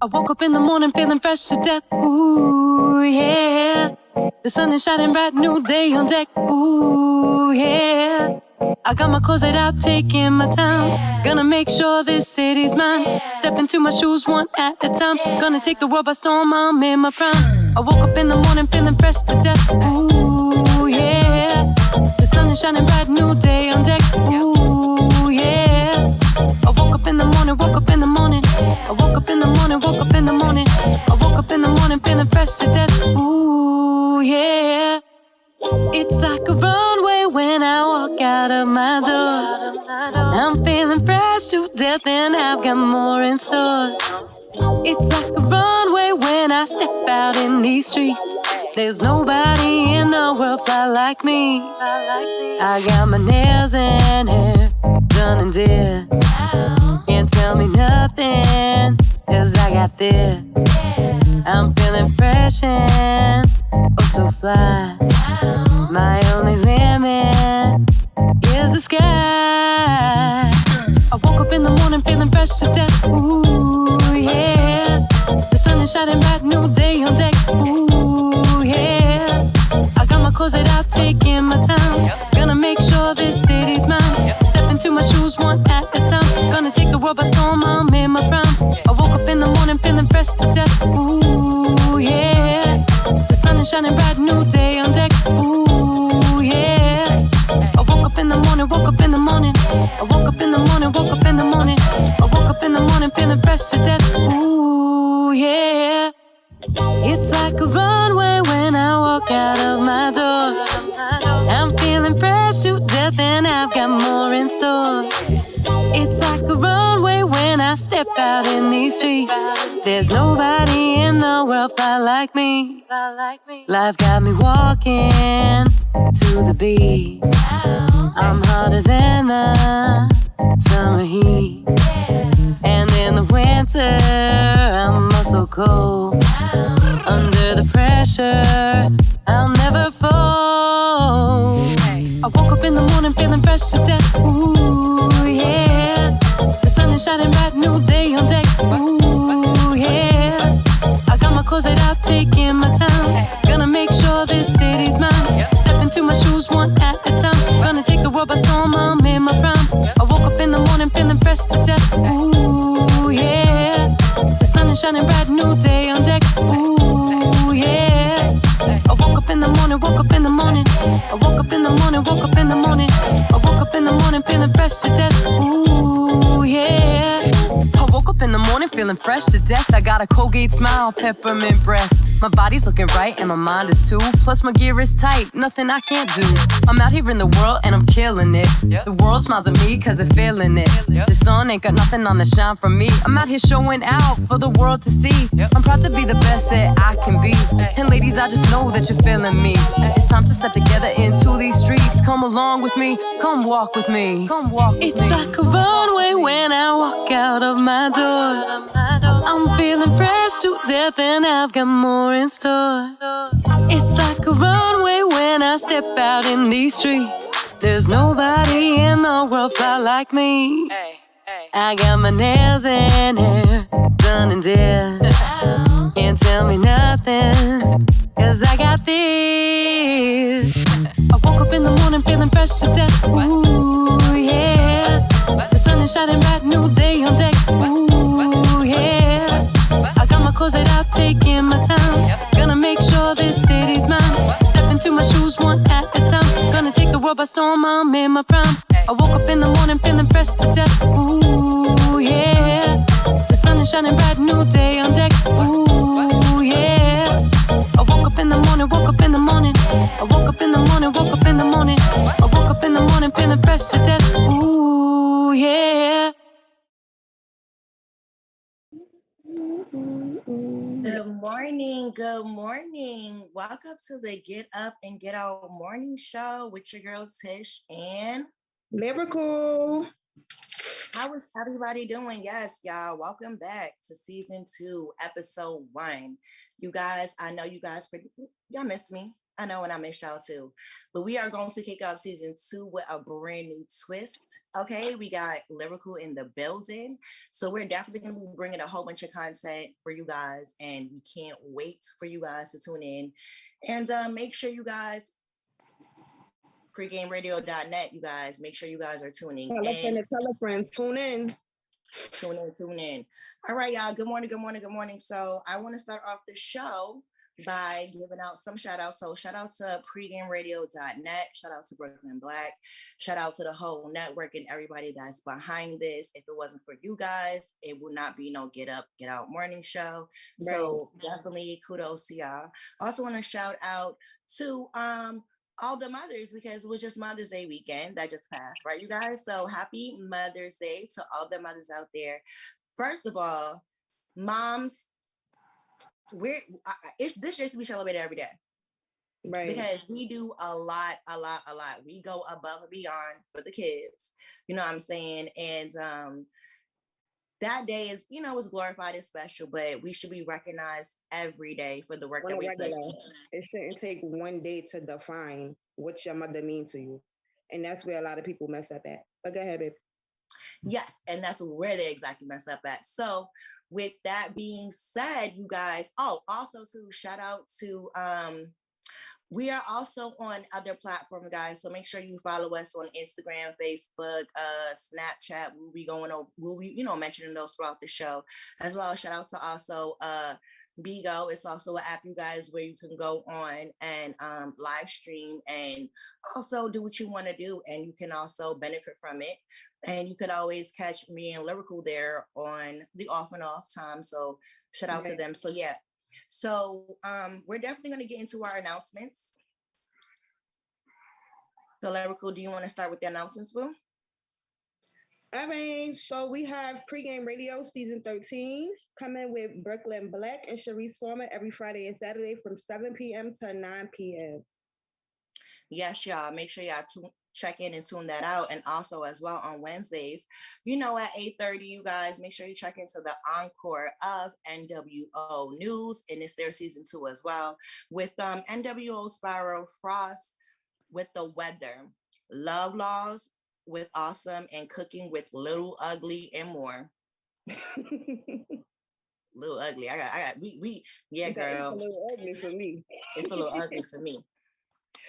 I woke up in the morning feeling fresh to death. Ooh, yeah. The sun is shining bright, new day on deck. Ooh, yeah. I got my closet out, taking my time. Gonna make sure this city's mine. Step into my shoes one at a time. Gonna take the world by storm, I'm in my prime. I woke up in the morning feeling fresh to death. Ooh, yeah. The sun is shining bright, new day on deck. Ooh, yeah. I woke up in the morning, woke up in the morning. I woke up in the morning, woke up in the morning. I woke up in the morning feeling fresh to death. Ooh, yeah. It's like a runway when I walk out of my door. I'm feeling fresh to death and I've got more in store. It's like a runway when I step out in these streets. There's nobody in the world fly like me. I got my nails and hair done and did. Can't tell me nothing, 'cause I got this. I'm feeling fresh and oh so fly. My only limit is the sky. I woke up in the morning feeling fresh to death. Ooh, yeah. The sun is shining bright, new day on deck. Ooh, yeah. I got my closet out, taking my time. Gonna make sure this city's mine. Step into my shoes one at a time. Gonna take the world by storm, I'm in my prime. I woke up in the morning feeling fresh to death. Ooh, yeah. The sun is shining bright, new day on deck. Ooh, yeah. I woke up in the morning, woke up in the morning. I woke up in the morning, woke up in the morning. I woke up in the morning feeling fresh to death. Ooh, yeah. It's like a runway when I walk out of my door. I'm feeling fresh to death and I've got more in store. It's like a runway when I step out in these streets. There's nobody in the world fly like me. Life got me walking to the beat. I'm hotter than the summer heat. And in the winter, I'm so cold. Under the pressure, I'll never fold. I woke up in the morning feeling fresh to death. Ooh, yeah. The sun is shining bright, new day on deck. Ooh, yeah. I got my closet out, taking my time. Gonna make sure this city's mine. Step into my shoes one at a time. Gonna take the world by storm, I'm in my prime. I woke up in the morning feeling fresh to death. Ooh, yeah. The sun is shining bright, new day on deck. Ooh, yeah. I woke up in the morning, woke up in the morning. I woke up in the morning, woke up in the morning. I woke up in the morning feeling fresh to death. Ooh, yeah. I woke up in the morning feeling fresh to death. I got a Colgate smile, peppermint breath. My body's looking right and my mind is too. Plus my gear is tight, nothing I can't do. I'm out here in the world and I'm killing it. The world smiles at me 'cause they're feeling it. The sun ain't got nothing on the shine from me. I'm out here showing out for the world to see. I'm proud to be the best that I can be. And ladies, I just know that you're feeling me. It's time to step together into these streets. Come along with me, come walk with me. Come walk with me. It's like a runway when I walk out of my door. I'm feeling fresh to death and I've got more in store. It's like a runway when I step out in these streets. There's nobody in the world fly like me. I got my nails and hair done and did. Can't tell me nothing, 'cause I got this. I woke up in the morning feeling fresh to death. Ooh, yeah. The sun is shining bright, new day on deck. Ooh, yeah. I got my closet out, taking my time. Gonna make sure this city's mine. Step into my shoes one at a time. Gonna take the world by storm, I'm in my prime. I woke up in the morning feeling fresh to death. Ooh, yeah. The sun is shining bright, new day on deck. Ooh, yeah. I woke up in the morning, woke up in the morning. I woke up in the morning, woke up in the morning. I woke up in the morning feeling fresh to death. Ooh, yeah. Good morning. Good morning. Welcome to the Get Up and Get Out morning show with your girl Tish and Lyrical. how is everybody doing? Yes, y'all. Welcome back to season 2, episode 1. You guys, I know you guys y'all missed me. I know, and I missed y'all too. But we are going to kick off season 2 with a brand new twist. Okay, we got Lyrical in the building. So we're definitely going to be bringing a whole bunch of content for you guys, and we can't wait for you guys to tune in. And make sure you guys, pregameradio.net, you guys, make sure you guys are tuning in. Tell a friend, tune in. Tune in. All right, y'all. Good morning. So I want to start off the show by giving out some shout outs. So shout out to pregameradio.net, shout out to Brooklyn Black, shout out to the whole network and everybody that's behind this. If it wasn't for you guys, it would not be no Get Up, Get Out morning show. Right. So definitely kudos to y'all. Also want to shout out to all the mothers, because it was just Mother's Day weekend that just passed, right, you guys? So happy Mother's Day to all the mothers out there. First of all, moms, this just to be celebrated every day, right? Because we do a lot. We go above and beyond for the kids, you know what I'm saying? And that day is, you know, it's glorified, it's special, but we should be recognized every day for the work that we put in. It shouldn't take one day to define what your mother means to you, and that's where a lot of people mess up at. But go ahead, babe. Yes, and that's where they exactly mess up at. So with that being said, you guys, also to shout out to we are also on other platforms, guys. So make sure you follow us on Instagram, Facebook, Snapchat. We'll be mentioning those throughout the show as well. Shout out to also Bigo. It's also an app, you guys, where you can go on and live stream and also do what you want to do, and you can also benefit from it. And you could always catch me and Lyrical there on the off and off time. So shout out to them. So yeah. So we're definitely going to get into our announcements. So Lyrical, do you want to start with the announcements, Boo? All right. So we have Pregame Radio Season 13 coming with Brooklyn Black and Sharice Former every Friday and Saturday from 7 p.m. to 9 p.m. Yes, y'all. Make sure y'all check in and tune that out. And also as well on Wednesdays, at 8:30, you guys, make sure you check into the encore of NWO News, and it's their season 2 as well, with NWO Spiral, Frost with the weather, Love Laws with Awesome, and Cooking with Little Ugly and more. Little Ugly. Yeah, girl. It's a little ugly for me. It's a little ugly for me.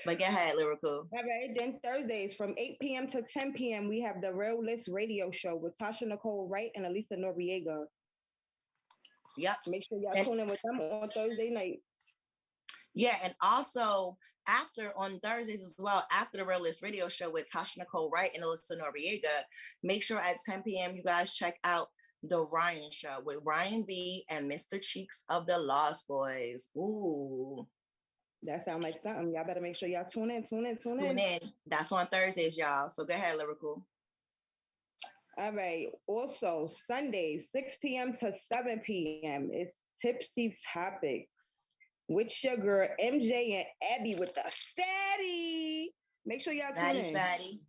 But go ahead, Lyrical. All right, then Thursdays from 8 p.m. to 10 p.m. we have the Real List Radio Show with Tasha Nicole Wright and Elisa Noriega. Yep. Make sure y'all tune in with them on Thursday night. Yeah, and also on Thursdays as well, after the Real List Radio Show with Tasha Nicole Wright and Elisa Noriega, make sure at 10 p.m. you guys check out the Ryan Show with Ryan V and Mr. Cheeks of the Lost Boys. Ooh. That sounds like something. Y'all better make sure y'all tune in. That's on Thursdays, y'all. So go ahead, Lyrical. All right. Also, Sundays, 6 p.m. to 7 p.m. It's Tipsy Topics with your girl MJ and Abby with the fatty. Make sure y'all tune in. Fatty.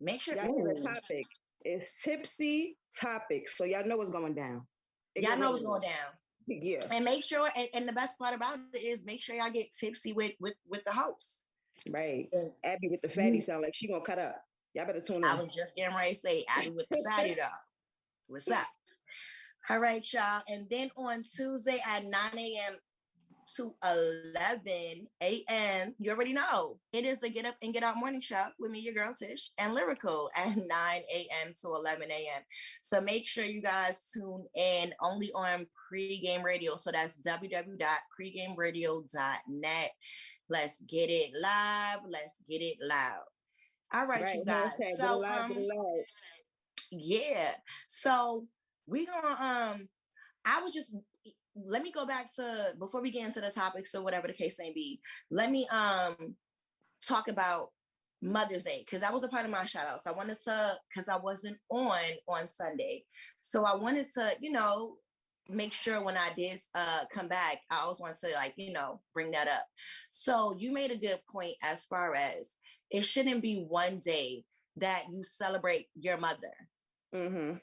Make sure y'all hear the topic. It's Tipsy Topics. So y'all know what's going down. Y'all know what's going down. Yeah. And make sure, and the best part about it is make sure y'all get tipsy with the host. Right. And Abby with the fatty sound like she gonna cut up. Y'all better tune in. I was just getting ready to say Abby with the fatty though. What's up? All right, y'all. And then on Tuesday at 9 a.m. to 11 a.m., you already know, it is the Get Up and Get Out morning show with me, your girl Tish, and Lyrical at 9 a.m. to 11 a.m. So make sure you guys tune in only on Pregame Radio. So that's www.pregameradio.net. Let's get it live. Let's get it loud. All right, you guys. So yeah. So we gonna let me go back to, before we get into the topics or whatever the case may be, let me talk about Mother's Day, because that was a part of my shout outs. I wanted to, because I wasn't on Sunday. So I wanted to, make sure when I did come back, I always want to bring that up. So you made a good point as far as it shouldn't be one day that you celebrate your mother. Mm-hmm.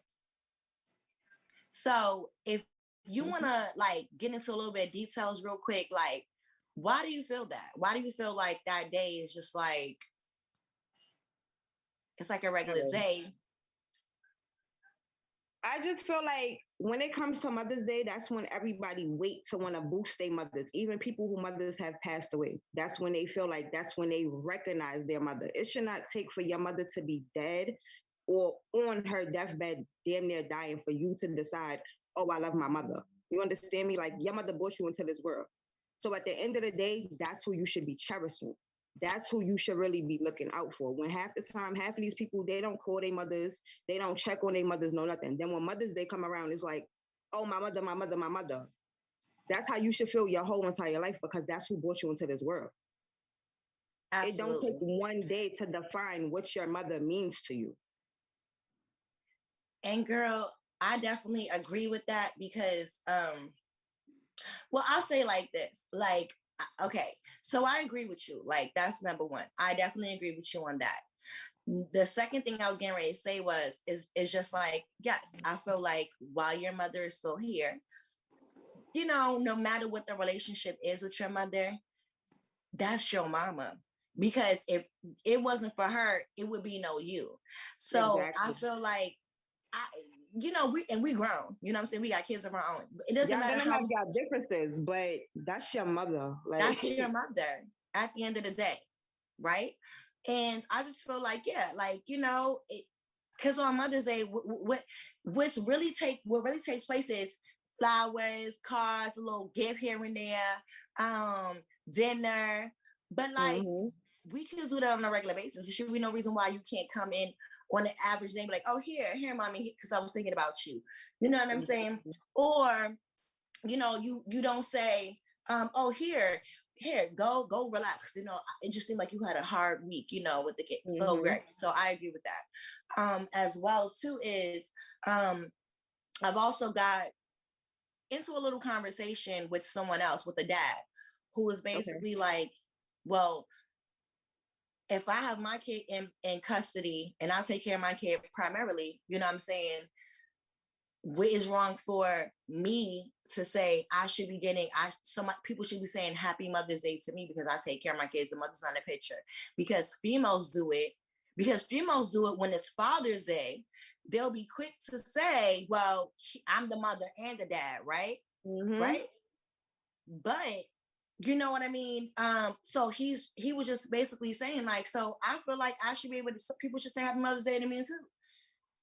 So if you want to get into a little bit of details real quick, Why do you feel that? Why do you feel like that day is just like, it's like a regular day? I just feel like when it comes to Mother's Day, that's when everybody waits to want to boost their mothers. Even people who mothers have passed away. That's when they feel like that's when they recognize their mother. It should not take for your mother to be dead or on her deathbed, damn near dying, for you to decide, oh, I love my mother. You understand me? Like, your mother brought you into this world. So at the end of the day, that's who you should be cherishing. That's who you should really be looking out for. When half the time, half of these people, they don't call their mothers, they don't check on their mothers, no nothing. Then when Mother's Day come around, it's like, oh, my mother, my mother, my mother. That's how you should feel your whole entire life, because that's who brought you into this world. Absolutely. It don't take one day to define what your mother means to you. And girl, I definitely agree with that because, well, I'll say like this, like, okay, so I agree with you. Like, that's number one. I definitely agree with you on that. The second thing I was getting ready to say is just like, yes, I feel like while your mother is still here, you know, no matter what the relationship is with your mother, that's your mama. Because if it wasn't for her, it would be no you. So exactly. I feel like you know, we grown. You know what I'm saying? We got kids of our own. It doesn't matter how have y'all differences, but that's your mother. Like, that's your mother at the end of the day, right? And I just feel like, yeah, like, you know, because on Mother's Day, what really takes place is flowers, cards, a little gift here and there, dinner. But like, we can do that on a regular basis. There should be no reason why you can't come in on an average day, like, oh, here, mommy, because I was thinking about you. You know what I'm saying? Or, you know, you don't say, oh, here, go relax. You know, it just seemed like you had a hard week, you know, with the kid. So great. So I agree with that. As well, too, is I've also got into a little conversation with someone else, with a dad, who was basically like, well, if I have my kid in custody and I take care of my kid primarily, you know what I'm saying? What is wrong for me to say I should be getting, some people should be saying Happy Mother's Day to me because I take care of my kids. The mother's on the picture. Because females do it when it's Father's Day. They'll be quick to say, well, I'm the mother and the dad, right? Right? But you know what I mean? So he was just basically saying, like, so I feel like I should be able to, people should say Happy Mother's Day to me too.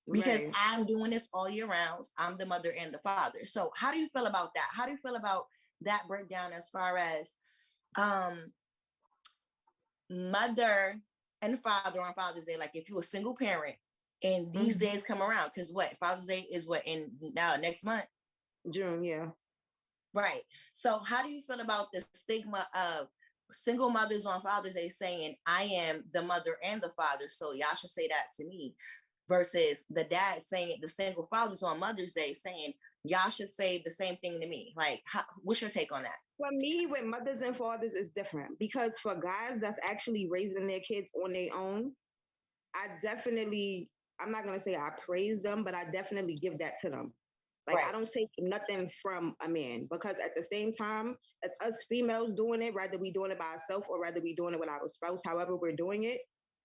Because I'm doing this all year round. I'm the mother and the father. So how do you feel about that? How do you feel about that breakdown as far as mother and father on Father's Day? Like, if you're a single parent and these days come around, because what, Father's Day is what, in now next month? June, yeah. Right. So how do you feel about the stigma of single mothers on Father's Day saying, I am the mother and the father, so y'all should say that to me, versus the dad saying it, the single fathers on Mother's Day saying, y'all should say the same thing to me? Like, what's your take on that? For me, with mothers and fathers, is different, because for guys that's actually raising their kids on their own, I'm not going to say I praise them, but I definitely give that to them. Like, I don't take nothing from a man, because at the same time, as us females doing it, rather we doing it by ourselves or rather we doing it with our spouse, however we're doing it.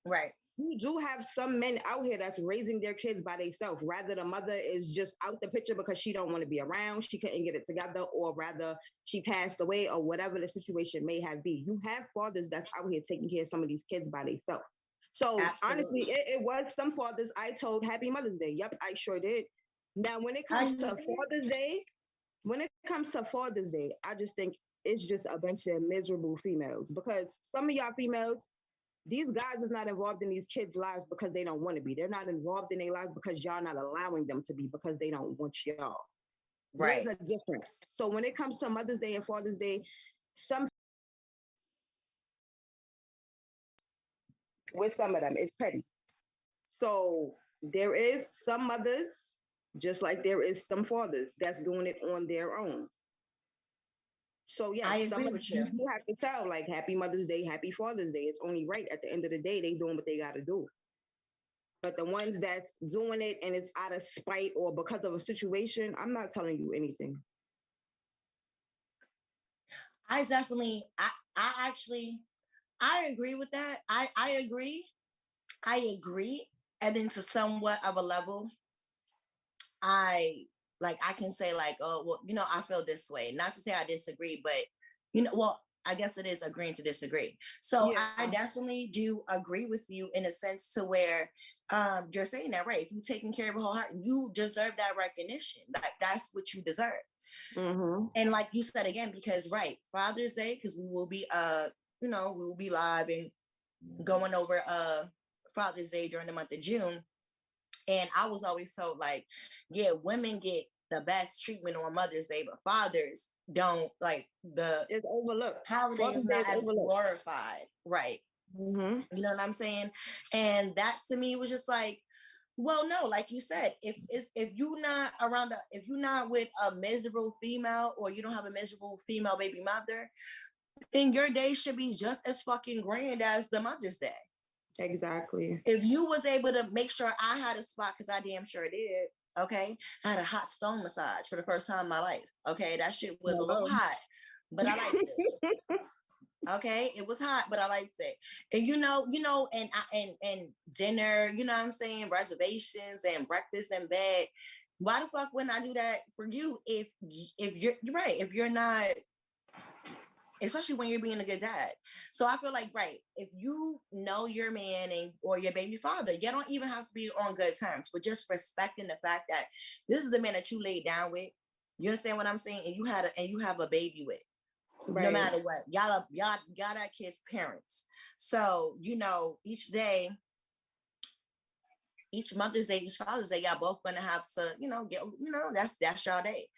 Right. You do have some men out here that's raising their kids by themselves. Rather the mother is just out the picture because she don't want to be around, she couldn't get it together, or rather she passed away, or whatever the situation may have been. You have fathers that's out here taking care of some of these kids by themselves. So honestly, it was some fathers I told Happy Mother's Day. Yep, I sure did. Now, when it comes to Father's Day, I just think it's just a bunch of miserable females, because some of y'all females, these guys is not involved in these kids' lives because they don't want to be. They're not involved in their lives because y'all not allowing them to be, because they don't want y'all. Right. There's a difference. So when it comes to Mother's Day and Father's Day, with some of them, it's petty. So there is some mothers, just like there is some fathers, that's doing it on their own. So yeah, I agree with you. You have to tell, like, Happy Mother's Day, Happy Father's Day. It's only right. At the end of the day, they doing what they got to do. But the ones that's doing it and it's out of spite or because of a situation, I'm not telling you anything. I definitely, I agree with that. I agree. I agree. And then to somewhat of a level, I I can say like, oh, well, I feel this way. Not to say I disagree, but well, I guess it is agreeing to disagree. So Yeah. I definitely do agree with you in a sense to where you're saying that, right? If you're taking care of your whole heart, you deserve that recognition. That's what you deserve. Mm-hmm. And like you said again, because right, Father's Day, because we will be we will be live and going over Father's Day during the month of June. And I was always told like, yeah, women get the best treatment on Mother's Day, but fathers don't. Like the It's overlooked. holiday Father's is Day not is as overlooked. glorified, right? Mm-hmm. You know what I'm saying? And that to me was just like, well, no, like you said, if you're not around, if you're not with a miserable female or you don't have a miserable female baby mother, then your day should be just as fucking grand as the Mother's Day. Exactly. If you was able to make sure I had a spot, because I damn sure did, okay? I had a hot stone massage for the first time in my life, okay? That shit was a little hot, but I liked it. Okay, it was hot, but I liked it. And and dinner, you know what I'm saying, reservations and breakfast in bed. Why the fuck wouldn't I do that for you if you're right, if you're not, especially when you're being a good dad. So I feel like, right, if you know your man or your baby father, you don't even have to be on good terms, but just respecting the fact that this is a man that you laid down with. You understand what I'm saying? And you have a baby with. Right. No matter what, y'all that kid's parents. So each day, each Mother's Day, each Father's Day, y'all both gonna have to that's y'all day.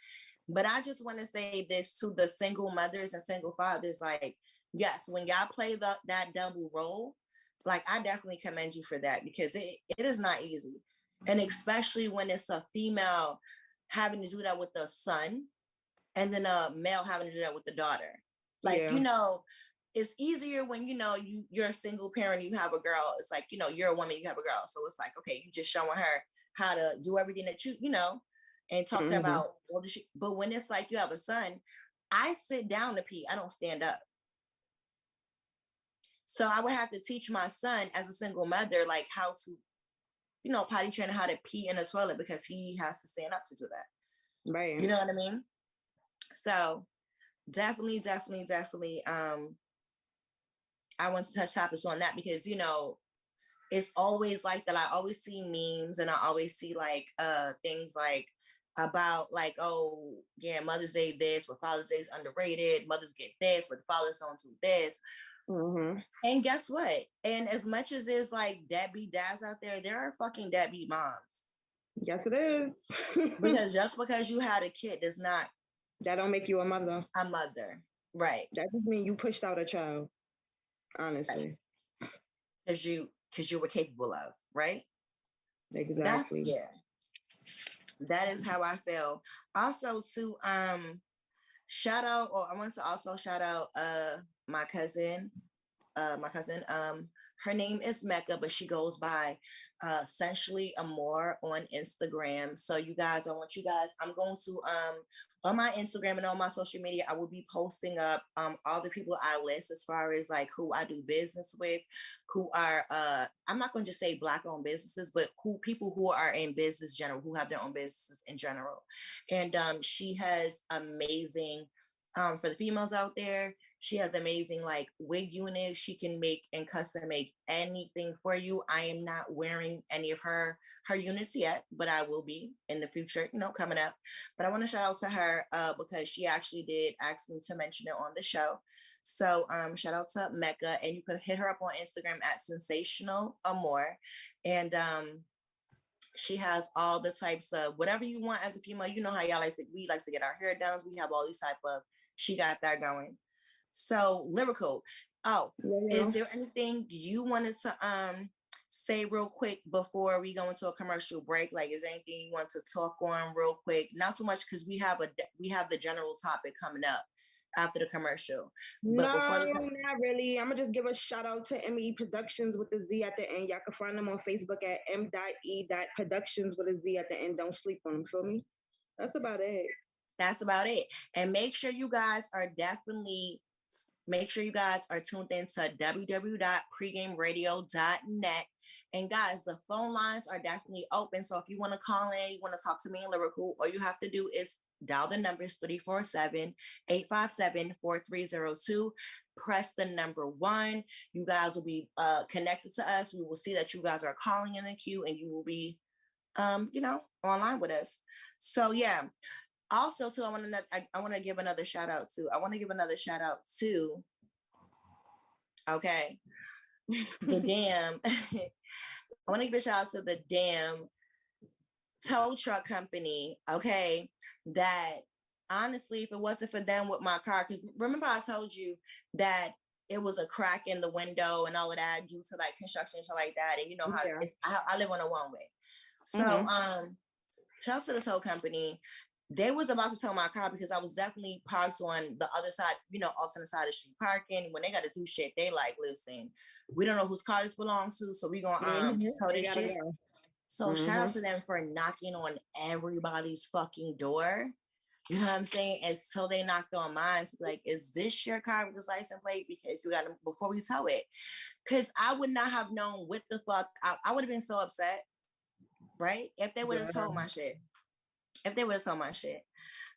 But I just want to say this to the single mothers and single fathers, like, yes, when y'all play that double role, like, I definitely commend you for that, because it is not easy. And especially when it's a female having to do that with the son and then a male having to do that with the daughter. Like, it's easier when, you're a single parent, you have a girl. It's like, you're a woman, you have a girl. So it's like, okay, you just showing her how to do everything that and talk to her about all the shit. But when it's like you have a son, I sit down to pee. I don't stand up. So I would have to teach my son as a single mother, like how to, potty train, how to pee in a toilet, because he has to stand up to do that. Right. You know what I mean? So definitely, I want to touch topics on that, because, it's always like that. I always see memes and I always see like things like about like, oh yeah, Mother's Day this, but Father's Day is underrated. Mothers get this, but the fathers don't do this. Mm-hmm. And guess what? And as much as there's like deadbeat dads out there are fucking deadbeat moms. Yes, it is. Because just because you had a kid does not, that don't make you a mother. A mother, right? That just means you pushed out a child. Honestly, because you were capable of, right? Exactly. That is how I feel. Also, to shout out, or I want to also shout out my cousin. Her name is Mecca, but she goes by Essentially Amore on Instagram. So you guys, I'm going to on my Instagram and on my social media, I will be posting up all the people I list as far as like who I do business with, who are I'm not going to just say Black owned businesses, but people who are in business general, who have their own businesses in general. And she has amazing for the females out there, she has amazing like wig units. She can make and custom make anything for you. I am not wearing any of her units yet, but I will be in the future, coming up. But I want to shout out to her because she actually did ask me to mention it on the show. So shout out to Mecca, and you can hit her up on Instagram at Sensational Amore. And she has all the types of whatever you want as a female. You know how y'all we like to get our hair done. We have all these type of, she got that going. So Lyrical. Oh, is there anything you wanted to say real quick before we go into a commercial break? Like, is there anything you want to talk on real quick? Not too much, because we have the general topic coming up after the commercial. But not really. I'm gonna just give a shout out to MEProductionz with a Z at the end. Y'all can find them on Facebook at m.e.productionz with a Z at the end. Don't sleep on them. Feel me? That's about it. And make sure you guys are definitely Make sure you guys are tuned into www.pregameradio.net. And guys, the phone lines are definitely open. So if you want to call in, you want to talk to me in Lyrical, all you have to do is dial the numbers 347-857-4302. Press the number 1. You guys will be connected to us. We will see that you guys are calling in the queue, and you will be, online with us. So yeah. Also, too, I want to give another shout out to. Okay, the damn. I want to give a shout out to the damn tow truck company. Okay, that honestly, if it wasn't for them with my car, because remember I told you that it was a crack in the window and all of that due to like construction and stuff like that, and you know how it's, I live on a one way. So shout out to the tow company. They was about to tow my car because I was definitely parked on the other side, alternate side of the street parking. When they got to do shit, they like, listen, we don't know whose car this belongs to, so we gonna tow this shit. Go. So shout out to them for knocking on everybody's fucking door. You know what I'm saying? Until they knocked on mine, so like, is this your car with this license plate? Because you got to, before we tow it. Because I would not have known what the fuck. I would have been so upset, right? If they would have told my shit.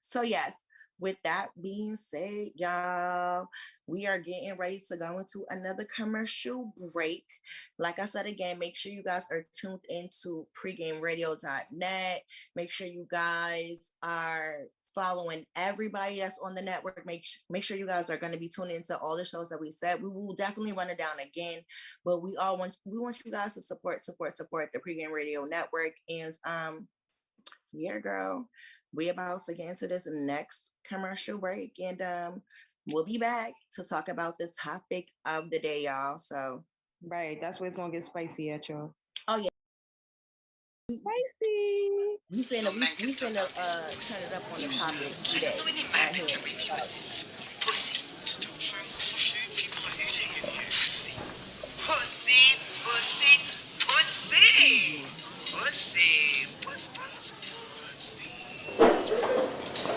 So yes, with that being said, y'all, we are getting ready to go into another commercial break. Like I said again, make sure you guys are tuned into pregameradio.net. Make sure you guys are following everybody that's on the network. Make sure you guys are going to be tuning into all the shows that we said. We will definitely run it down again, but we want you guys to support the Pregame Radio Network. And yeah, girl, we about to get into this next commercial break, and we'll be back to talk about the topic of the day, y'all. So right, that's where it's gonna get spicy at, y'all. Oh yeah, spicy. We finna turn it up on the topic today.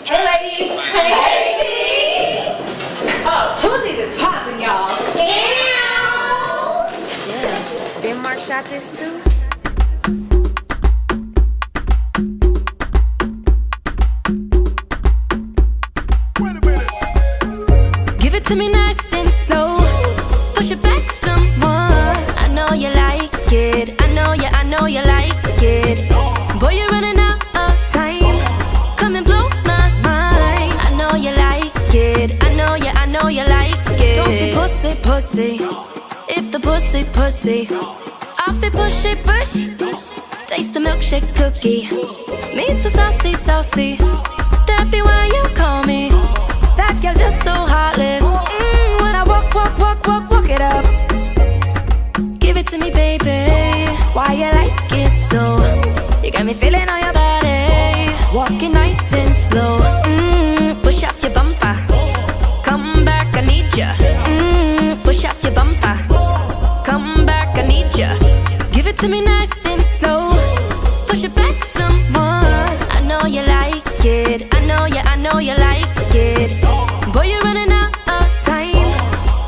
Hey ladies! Hey ladies! Oh, pussy is popping, y'all. Damn, Ben Mark shot this too? Give it to me nice and slow. Push it back some more. I know you like it. I know you like it. Boy, you're running out of time. Come and blow my mind. I know you like it. I know you like it. Don't be pussy. If the pussy. Off the pushy. Taste the milkshake cookie. Me so saucy. That be why you call me. That girl just so heartless. When I walk it up. Give it to me, baby. Why you like it so? You got me feeling on your body. Walking nice and slow. Push up your bumper. Come back, I need ya. Push up your bumper. Come back, I need ya. Give it to me nice and slow. Push it back some more. I know you like it. I know you like it. Boy, you're running out of time.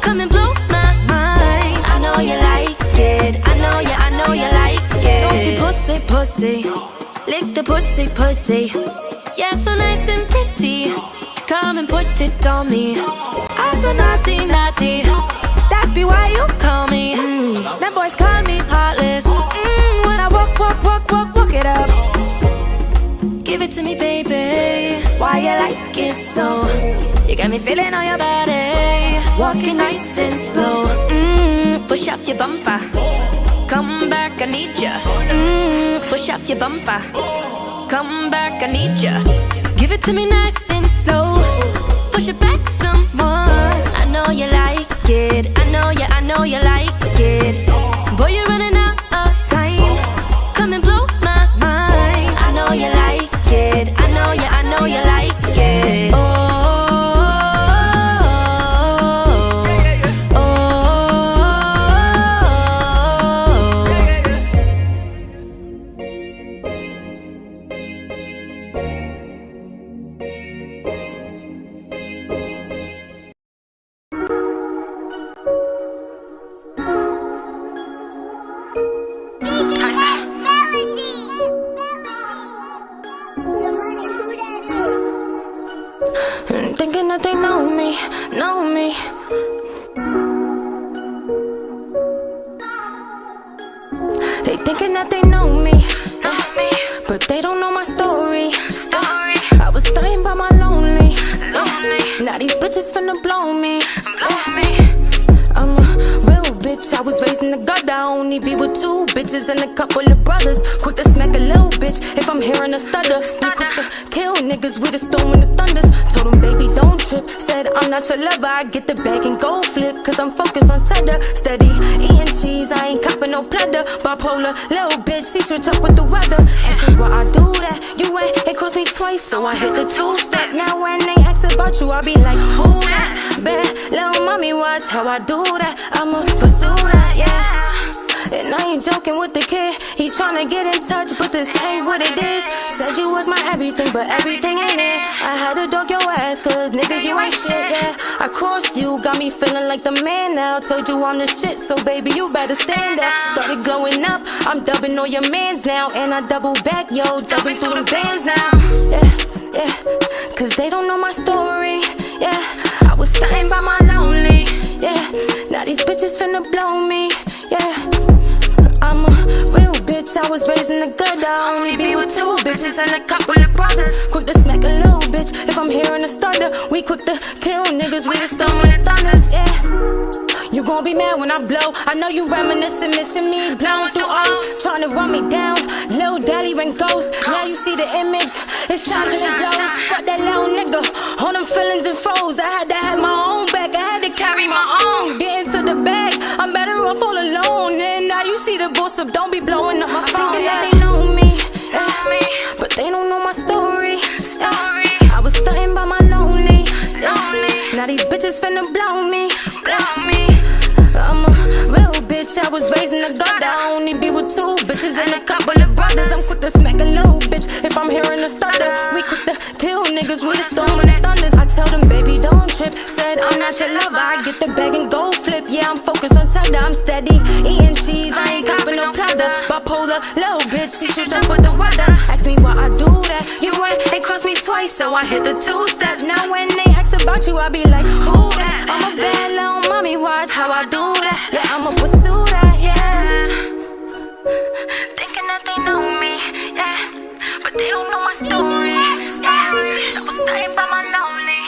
Come and blow my mind. I know you like it. I know you like it. Don't be pussy. Lick the pussy. Yeah, so nice and pretty. Come and put it on me. I'm so naughty. That be why you call me. Them boys call me heartless. When I walk it up. Give it to me, baby. Why you like it so? You got me feeling on your body. Walking nice and slow. Push up your bumper. Come back, I need ya. Push up your bumper. Come back, I need ya. Give it to me nice and slow. Push it back some more. I know you like it. I know you like it. Boy, you're running out of time. Come and blow my mind. I know you like it. I know you like it. Thinking that they know me. They thinking that they know me, but they don't know my story. I was dying by my lonely. Now these bitches finna blow me. I'm a real bitch, I was raised in the gutter. I only be with 2 bitches and a couple of brothers. Quick to smack a little bitch if I'm hearing a stutter. Quick to kill niggas with a storm and the thunders. Told them baby don't trip, said I'm not your lover. I get the bag and go flip, cause I'm focused on cheddar. Steady eating cheese, I ain't copping no platter. Bipolar, little bitch, she switch up with the weather. Ask me why I do that, you ain't, it cost me twice, so I hit the 2-step. Now when they ask about you, I be like, who that? Bad little mommy, watch how I do that. I'ma pursue that, yeah. And I ain't joking with the kid. He tryna get in touch, but this ain't what it is. Said you was my everything, but everything ain't it. I had to dog your ass, cause nigga, you ain't shit, yeah. I crossed you, got me feeling like the man now. Told you I'm the shit, so baby, you better stand up. Started going up, I'm dubbing all your mans now. And I double back, yo, dubbing through the bands now. Yeah, cause they don't know my story, yeah. I was stunting by my lonely, yeah. Now these bitches finna blow me, yeah. I'm a real bitch, I was raised in the gutter. I only be with 2 bitches and a couple of brothers. Quick to smack a little bitch if I'm hearing a stutter. We quick to kill niggas with a storm and the thunders, yeah. You gon' be mad when I blow. I know you reminiscing, missing me, blowing through O's, trying to run me down. Lil' daddy ran ghost. Now you see the image, it's shining and glows. Fuck that little nigga, all them feelings and froze. I had to have my own back, I had to carry my own. Get into the bag, I'm better off all alone. And now you see the boss up, don't be blowing up my phone. Thinking that they know me, but they don't know my story. I was stunting by my lonely. Now these bitches finna blow me. I'm a real bitch, I was raised in the gutter. I only be with 2 bitches and a couple of brothers. I'm quick to smack a little bitch if I'm hearing a stutter. We quick to kill niggas with a storm and the thunders. I tell them baby don't trip, said I'm not your lover. I get the bag and go flip, yeah I'm focused on cheddar. I'm steady eating cheese, I ain't copping no platter. Bipolar, little bitch, she switch up with the weather. Ask me why I do that, you ain't, it crossed me twice, so I hit the 2 steps. Now when they ask about you, I be like, who that? I'm a bad little mommy, watch how I do that. Yeah, I'ma pursue that, yeah. Thinking that they know me, yeah, but they don't know my story, yeah. So I was staying by my lonely,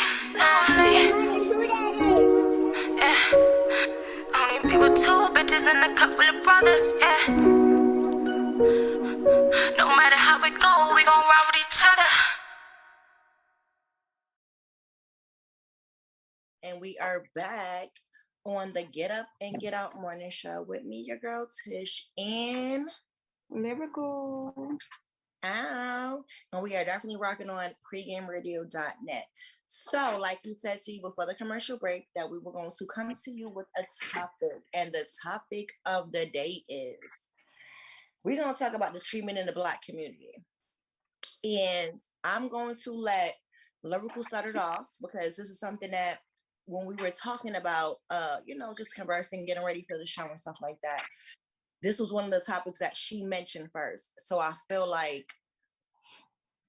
yeah. Only be with 2 bitches and a couple of brothers, yeah. No matter how it go, we gon' ride with each other. And we are back on the Get Up and Get Out morning show with me, your girl Tish and Lyrical. Ow. And we are definitely rocking on PreGameRadio.net. So, like we said to you before the commercial break, that we were going to come to you with a topic. And the topic of the day is, we're going to talk about the treatment in the Black community. And I'm going to let Lyrical start it off, because this is something that when we were talking about, just conversing, getting ready for the show and stuff like that, this was one of the topics that she mentioned first. So I feel like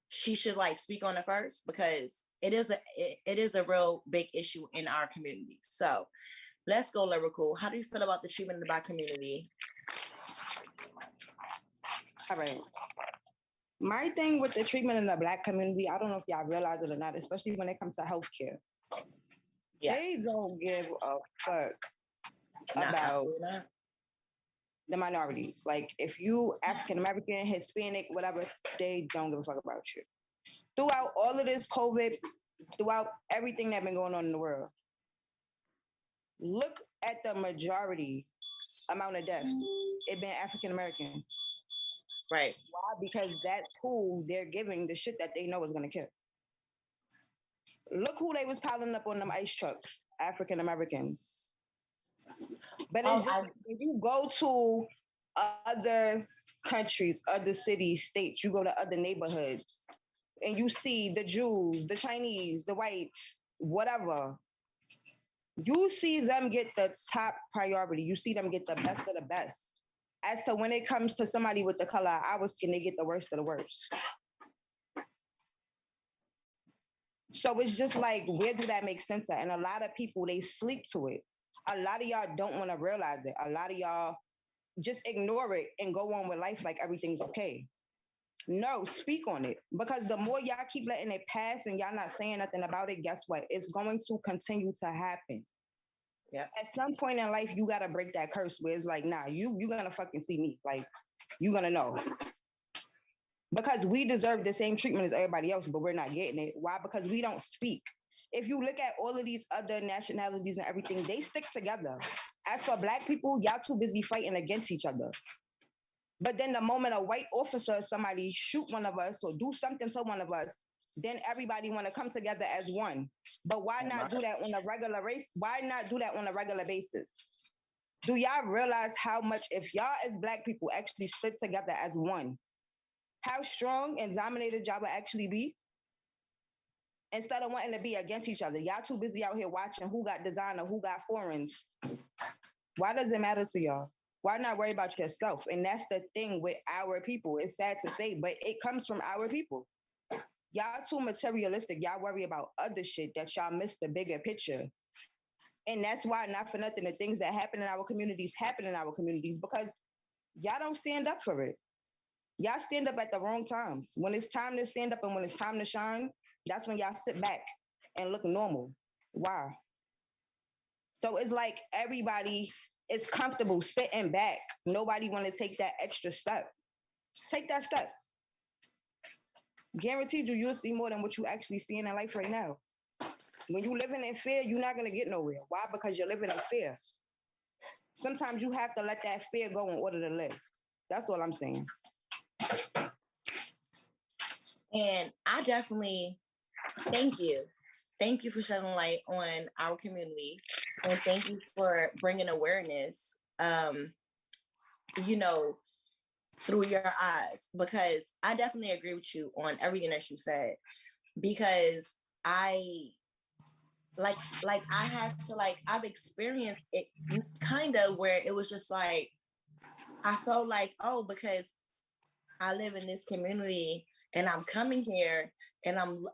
she should speak on it first, because it is a real big issue in our community. So let's go, Lyrical. How do you feel about the treatment in the Black community? All right. My thing with the treatment in the Black community, I don't know if y'all realize it or not, especially when it comes to healthcare. Yes. They don't give a fuck about the minorities. Like, if you African American, Hispanic, whatever, they don't give a fuck about you. Throughout all of this COVID, throughout everything that's been going on in the world, look at the majority amount of deaths. It been African Americans. Right. Why? Because that's who they're giving the shit that they know is gonna kill. Look who they was piling up on them ice trucks, African Americans. But it's just, if you go to other countries, other cities, states, you go to other neighborhoods, and you see the Jews, the Chinese, the whites, whatever, you see them get the top priority. You see them get the best of the best. As to when it comes to somebody with the color of our skin, they get the worst of the worst. So it's just like, where do that make sense at? And a lot of people, they sleep to it. A lot of y'all don't want to realize it. A lot of y'all just ignore it and go on with life like everything's okay. No, speak on it. Because the more y'all keep letting it pass and y'all not saying nothing about it, guess what? It's going to continue to happen. Yeah. At some point in life, you gotta break that curse where it's like, nah, you gonna fucking see me. Like, you gonna know. Because we deserve the same treatment as everybody else, but we're not getting it. Why? Because we don't speak. If you look at all of these other nationalities and everything, they stick together. As for Black people, y'all too busy fighting against each other. But then the moment a white officer or somebody shoot one of us or do something to one of us, then everybody want to come together as one. But why not do that on a regular race? Why not do that on a regular basis? Do y'all realize how much, if y'all as Black people actually stood together as one, how strong and dominated y'all would actually be? Instead of wanting to be against each other, y'all too busy out here watching who got designer, who got foreigns. Why does it matter to y'all? Why not worry about yourself? And that's the thing with our people. It's sad to say, but it comes from our people. Y'all too materialistic. Y'all worry about other shit that y'all miss the bigger picture. And that's why, not for nothing, the things that happen in our communities happen in our communities because y'all don't stand up for it. Y'all stand up at the wrong times. When it's time to stand up and when it's time to shine, that's when y'all sit back and look normal. Why? So it's like everybody is comfortable sitting back. Nobody want to take that extra step. Take that step. Guaranteed you'll see more than what you actually see in life right now. When you're living in fear, you're not going to get nowhere. Why? Because you're living in fear. Sometimes you have to let that fear go in order to live. That's all I'm saying. And I definitely thank you. Thank you for shedding light on our community. And thank you for bringing awareness, through your eyes, because I definitely agree with you on everything that you said, because I had to, I've experienced it kind of where it was just like, I felt like, oh, because I live in this community and I'm coming here and I'm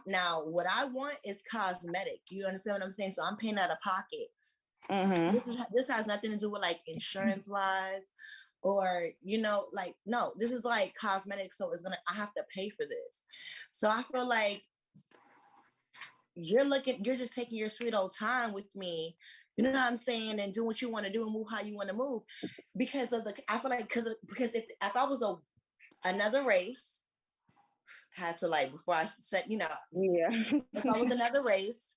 now what I want is cosmetic. You understand what I'm saying? So I'm paying out of pocket. Mm-hmm. This has nothing to do with insurance wise or, no, this is cosmetic. So I have to pay for this. So I feel like you're just taking your sweet old time with me. You know what I'm saying? And do what you want to do and move how you want to move because if I was another race, had to before I said, yeah. If I was another race,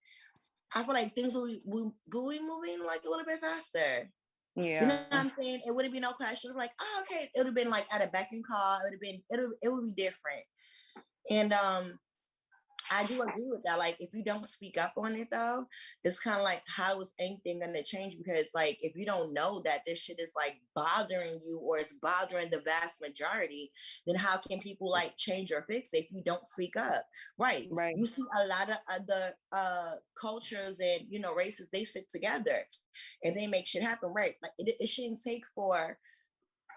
I feel like things will be moving a little bit faster. Yeah. You know what I'm saying? It wouldn't be no question. It would be oh, okay. It would have been at a beck and call. It would be different. And I do agree with that. If you don't speak up on it though, it's kind of how is anything going to change? Because if you don't know that this shit is bothering you or it's bothering the vast majority, then how can people change or fix it if you don't speak up? Right. You see a lot of other cultures and, races, they sit together and they make shit happen. Right. It shouldn't take for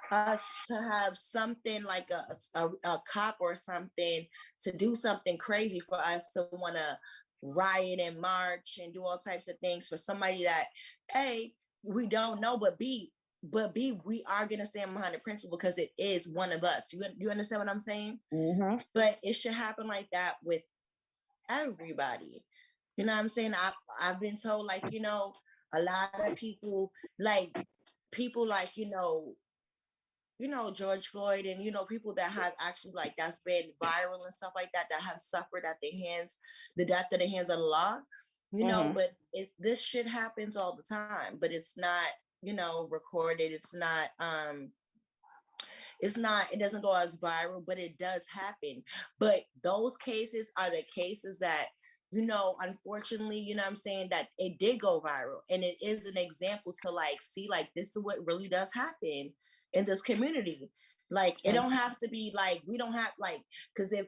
us to have something like a cop or something to do something crazy for us to want to riot and march and do all types of things for somebody that A, we don't know, but B, we are going to stand behind the principle because it is one of us. You understand what I'm saying? Mm-hmm. But it should happen like that with everybody. You know what I'm saying? I've been told a lot of people George Floyd and, people that have actually that's been viral and stuff like that have suffered at the death at the hands of the law, Mm-hmm. but this shit happens all the time, but it's not, recorded. It doesn't go as viral, but it does happen. But those cases are the cases that, unfortunately, you know what I'm saying, that it did go viral. And it is an example to see, this is what really does happen in this community. It don't have to be we don't have because if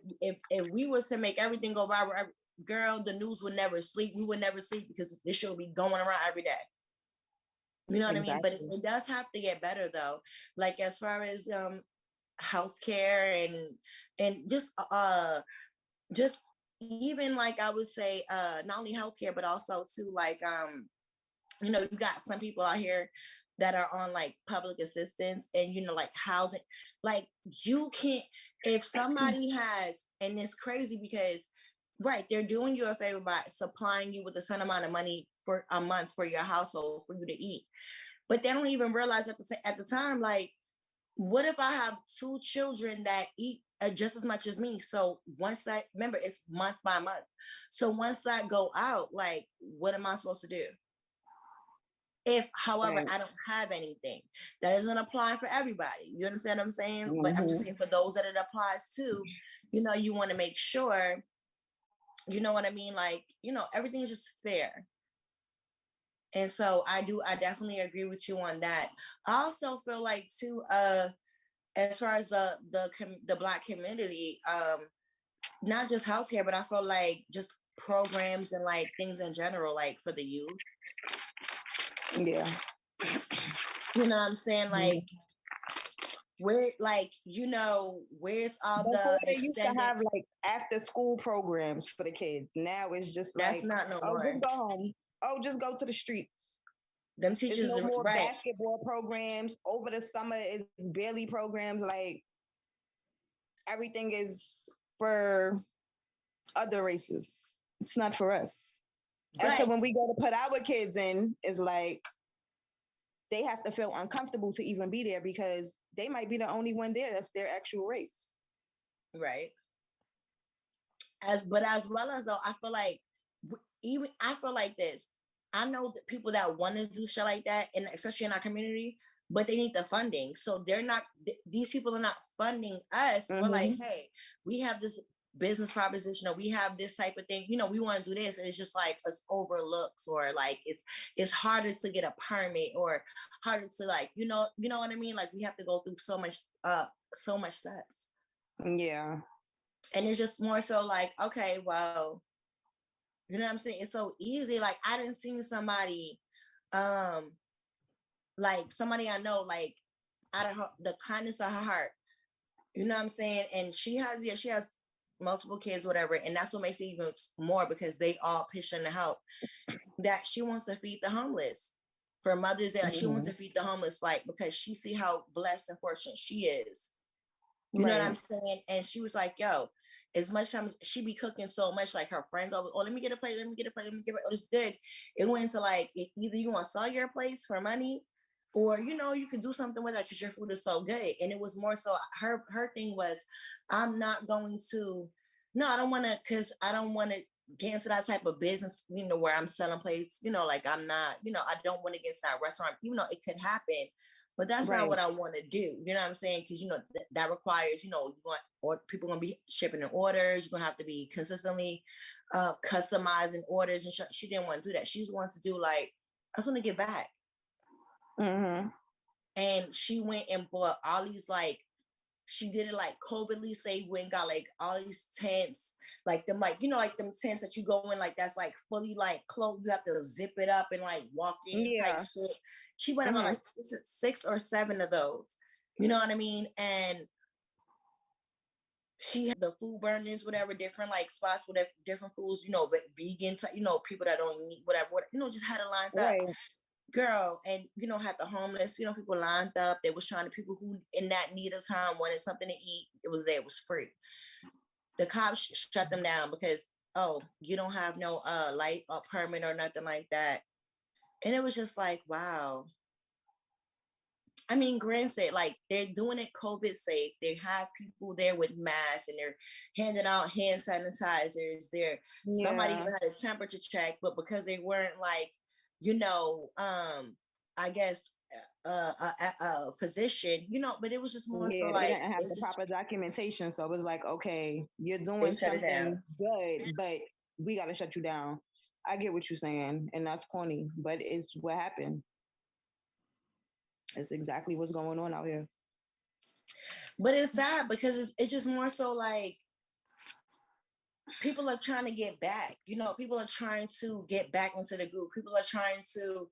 we was to make everything go viral, girl, the news would never sleep. We would never sleep because this shit would be going around every day. You know what I mean? But it does have to get better though. As far as healthcare and just even like I would say, not only healthcare, but also too, like, you know, you got some people out here that are on like public assistance and, you know, like housing, like you can't, if somebody has, and it's crazy because, right, they're doing you a favor by supplying you with a certain amount of money for a month for your household for you to eat. But they don't even realize at the time, like, what if I have 2 children that eat just as much as me? So once I remember, it's month by month. So once that go out, like, what am I supposed to do? If, however, Right. I don't have anything, that doesn't apply for everybody. You understand what I'm saying? Mm-hmm. But I'm just saying for those that it applies to, you know, you want to make sure, you know what I mean? Like, you know, everything is just fair. And so I definitely agree with you on that. I also feel like too, as far as the Black community, not just healthcare, but I feel like just programs and like things in general, like for the youth. Yeah. You know what I'm saying? Like, where, like, you know, where's all Before the they used to extended? have like after school programs for the kids. Now it's just That's like, not no oh, more. just go home. Oh, just go to the streets. Them There's teachers, no more right? basketball programs. Over the summer, it's barely programs. Like everything is for other races. It's not for us. And so Right. when we go to put our kids in, it's like they have to feel uncomfortable to even be there because they might be the only one there that's their actual race. Right. But as well as though, I feel like even I feel like this. I know that people that want to do shit like that, and especially in our community, but they need the funding. So they're not. These people are not funding us. We're like, hey, we have this business proposition, or we have this type of thing. You know, we want to do this, and it's just like it's overlooks, or like it's harder to get a permit, or harder to, like, you know what I mean. Like, we have to go through so much steps. Yeah. And it's just more so like, okay, well, you know what I'm saying? It's so easy. Like, I didn't see somebody, like somebody I know, like out of the kindness of her heart, you know what I'm saying? And she has multiple kids, whatever. And that's what makes it even more, because they all pitch in to help, that she wants to feed the homeless for Mother's Day. Like, she wants to feed the homeless, like, because she see how blessed and fortunate she is. You know what I'm saying? And she was like, yo, as much time she be cooking so much, like her friends always, oh, let me get a plate, let me get a plate, let me get it. Oh, it's good. It went into like, either you want to sell your place for money, or, you know, you could do something with it because your food is so good. And it was more so her thing was, I'm not going to, no, I don't want to, because I don't want to get into that type of business, you know, where I'm selling plates, you know, like I'm not, you know, I don't want to get into that restaurant, even though it could happen. But that's not what I want to do. You know what I'm saying? Because, you know, that requires, you know, or people going to be shipping in orders. You're going to have to be consistently customizing orders. And she didn't want to do that. She was wanting to do, like, I just want to get back. And she went and bought all these, like, she did it like COVIDly safe, went got like all these tents, like them, like, you know, like them tents that you go in, like that's like fully like closed. You have to zip it up and like walk in type shit. She went about like 6 or 7 of those. You know what I mean? And she had the food burnings, whatever, different like spots, whatever, different foods, you know, but vegan, you know, people that don't eat whatever, you know, just had it lined up. Girl, and, you know, had the homeless, you know, people lined up. They was trying to, people who in that need of time wanted something to eat. It was there. It was free. The cops shut them down because, oh, you don't have no light or permit or nothing like that. And it was just like, wow. I mean, granted, like, they're doing it COVID safe. They have people there with masks and they're handing out hand sanitizers. Somebody even had a temperature check, but because they weren't like, you know, I guess a physician, you know, but it was just more so like, they didn't have the proper documentation. So it was like, okay, you're doing something good, but we got to shut you down. I get what you're saying, and that's corny, but it's what happened. It's exactly what's going on out here. But it's sad because it's just more so like, people are trying to get back, you know, people are trying to get back into the group. People are trying to,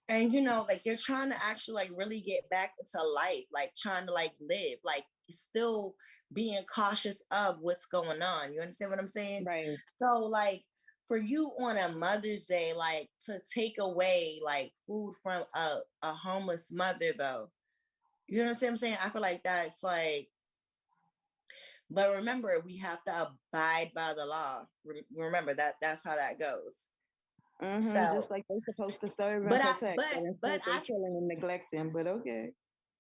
and, you know, like, they're trying to actually like really get back into life, like trying to like live, like still being cautious of what's going on. You understand what I'm saying? Right. So like for you on a Mother's Day, like to take away like food from a homeless mother though, you know what I'm saying? I feel like that's like, but remember, we have to abide by the law. Remember that's how that goes. So, just like they're supposed to serve and but protect, instead they're I killing and neglecting. But okay.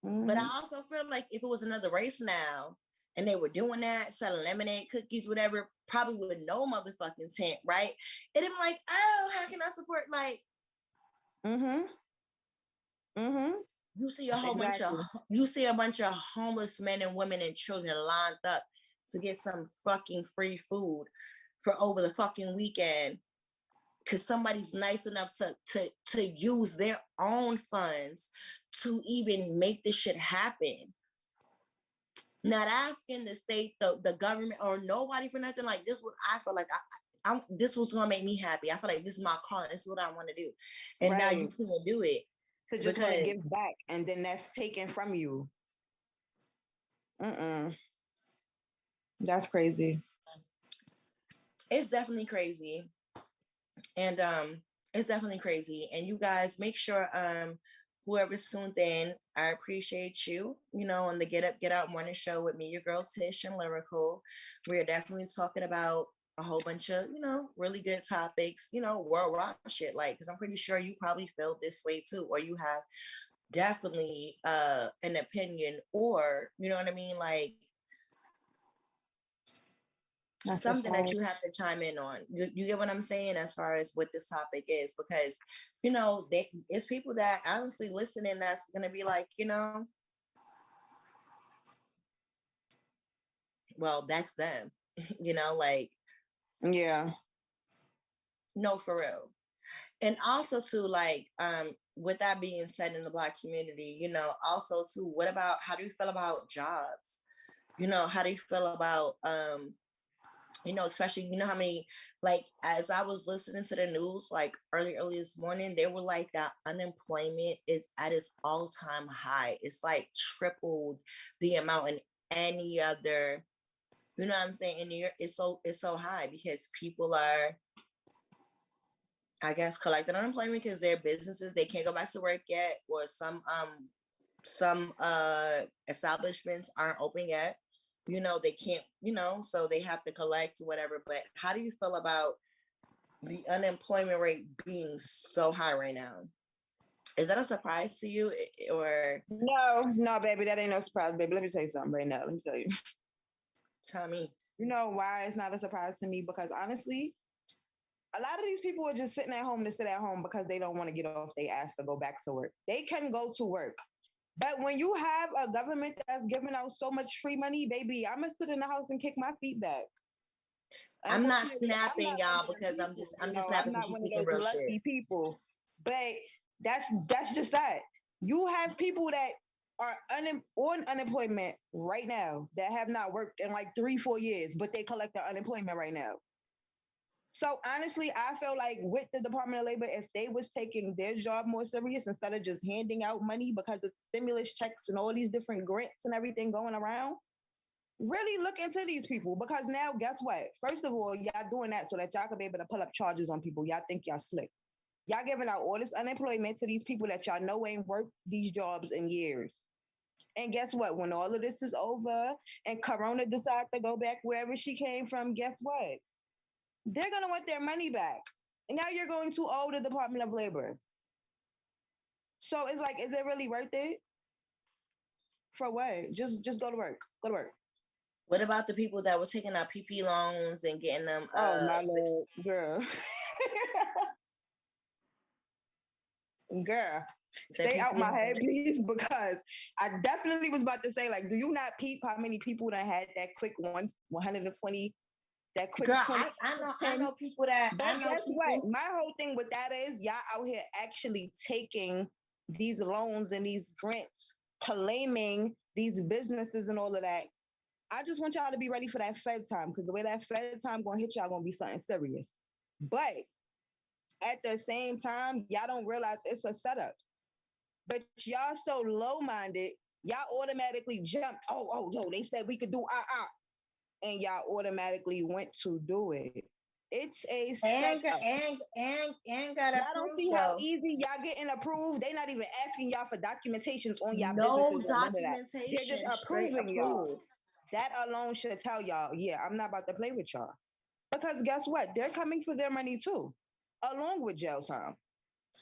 but I also feel like if it was another race now and they were doing that, selling lemonade, cookies, whatever, probably with no motherfucking tent, right? It'd be like, oh, how can I support? Like, you see a whole bunch of homeless men and women and children lined up to get some fucking free food for over the fucking weekend because somebody's nice enough to use their own funds to even make this shit happen. Not asking the state, the government, or nobody for nothing. Like this, what I feel like this was gonna make me happy. I feel like this is my calling. This is what I want to do, and now you can't do it. To just want to give back, and then that's taken from you. That's crazy. It's definitely crazy, and it's definitely crazy. And you guys make sure whoever's tuned in, I appreciate you, you know, on the Get Up, Get Out morning show with me, your girl Tish and Lyrical. We are definitely talking about a whole bunch of, you know, really good topics, you know, worldwide shit. Like, because I'm pretty sure you probably feel this way too, or you have definitely an opinion, or, you know what I mean? Like, that's something that you have to chime in on. You get what I'm saying as far as what this topic is, because you know it's people that honestly listening that's gonna be like, you know, well, that's them. You know, like, yeah, no, for real. And also too, like, with that being said, in the Black community, you know, also too, what about, how do you feel about jobs? You know, how do you feel about you know, especially, you know how many, like, as I was listening to the news, like early this morning, they were like that unemployment is at its all-time high. It's like tripled the amount in any other, you know what I'm saying, in New York. It's so high because people are, I guess, collecting unemployment because their businesses, they can't go back to work yet, or some establishments aren't open yet. You know, they can't, you know, so they have to collect whatever. But how do you feel about the unemployment rate being so high right now? Is that a surprise to you, or? No, baby, that ain't no surprise, baby. Let me tell you something right now. Let me tell you. Tell me. You know why it's not a surprise to me? Because honestly, a lot of these people are just sitting at home to sit at home because they don't want to get off their ass to go back to work. They can go to work. But when you have a government that's giving out so much free money, baby, I'm gonna sit in the house and kick my feet back. I'm not snapping, y'all, because I'm just snapping because she's speaking real shit. Lucky people, but that's just that. You have people that are on unemployment right now that have not worked in like 3-4 years, but they collect the unemployment right now. So honestly, I feel like with the Department of Labor, if they was taking their job more serious instead of just handing out money because of stimulus checks and all these different grants and everything going around, really look into these people. Because now, guess what? First of all, y'all doing that so that y'all can be able to pull up charges on people. Y'all think y'all slick. Y'all giving out all this unemployment to these people that y'all know ain't worked these jobs in years. And guess what? When all of this is over and Corona decides to go back wherever she came from, guess what? They're going to want their money back. And now you're going to owe the Department of Labor. So it's like, is it really worth it? For what? Just go to work. Go to work. What about the people that were taking out PP loans and getting them? Oh, my Lord, girl. Girl, stay out my head, please, because I definitely was about to say, like, do you not peep how many people that had that quick 120? That quick. Girl, I know people that. But guess what? My whole thing with that is y'all out here actually taking these loans and these grants, claiming these businesses and all of that. I just want y'all to be ready for that Fed time, because the way that Fed time gonna hit y'all gonna be something serious. But at the same time, y'all don't realize it's a setup. But y'all so low-minded, Y'all automatically jumped. Yo, they said we could do and y'all automatically went to do it. It's a And setup. got Y'all don't approved see how though. easy y'all getting approved. They not even asking y'all for documentations on y'all No businesses or none of that. They're just documentation, straight approving y'all. approved. That alone should tell y'all, yeah, I'm not about to play with y'all. Because guess what? They're coming for their money too, along with jail time.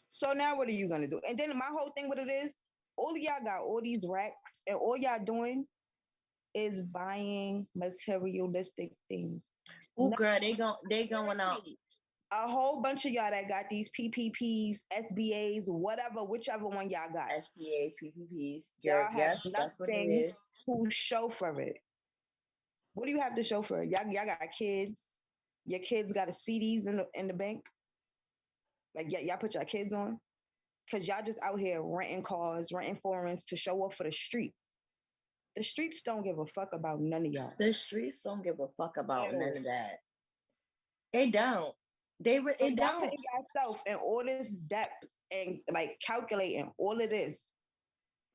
So now what are you gonna do? And then my whole thing with it is, all of y'all got all these racks, and all y'all doing is buying materialistic things. Oh, girl, they going out. A whole bunch of y'all that got these PPPs, SBAs, whatever, whichever one y'all got. SBAs, PPPs. Y'all have Yes, that's what it nothing is. to show for it. What do you have to show for it? Y'all got kids. Your kids got a CDs in the bank. Like y'all put your kids on, cause y'all just out here renting cars, renting foreigns to show up for the street. The streets don't give a fuck about none of y'all. The streets don't give a fuck about Ew. none of that. It don't. It don't. Putting yourself in all this debt and like calculating all of this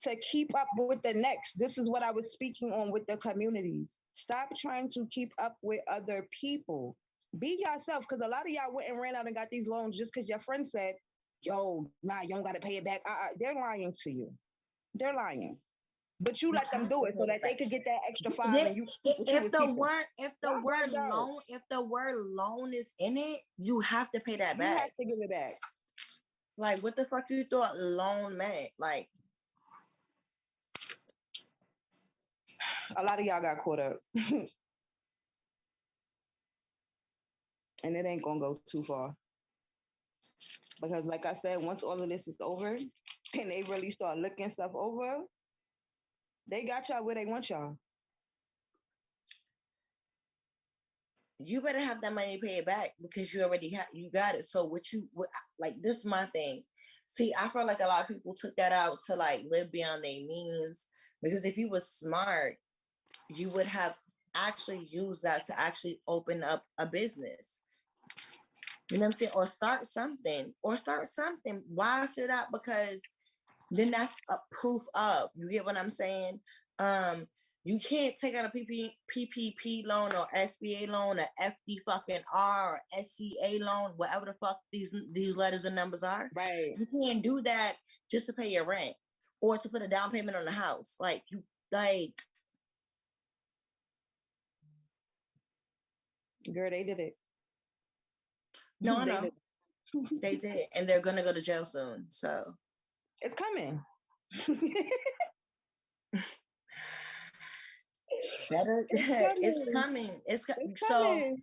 to keep up with the next. This is what I was speaking on with the communities. Stop trying to keep up with other people. Be yourself, because a lot of y'all went and ran out and got these loans just because your friend said, yo, nah, you don't got to pay it back. They're lying to you. They're lying. But you let them do it so that they could get that extra five. And if the word loan is in it, you have to pay that back. You have to give it back. Like, what the fuck you thought loan meant? Like, a lot of y'all got caught up. And it ain't gonna go too far. Because like I said, once all of this is over and they really start looking stuff over, they got y'all where they want y'all. You better have that money to pay it back because you got it. So like, this is my thing. See, I feel like a lot of people took that out to like live beyond their means, because if you was smart, you would have actually used that to actually open up a business. You know what I'm saying? Or start something. Why sit out? Because then that's a proof of. You get what I'm saying? You can't take out a PPP loan or SBA loan or FD fucking R or SCA loan, whatever the fuck these letters and numbers are. Right. You can't do that just to pay your rent or to put a down payment on the house. Like, Girl, they did it. No, I know. They did. And they're going to go to jail soon. So it's coming. It's coming. So,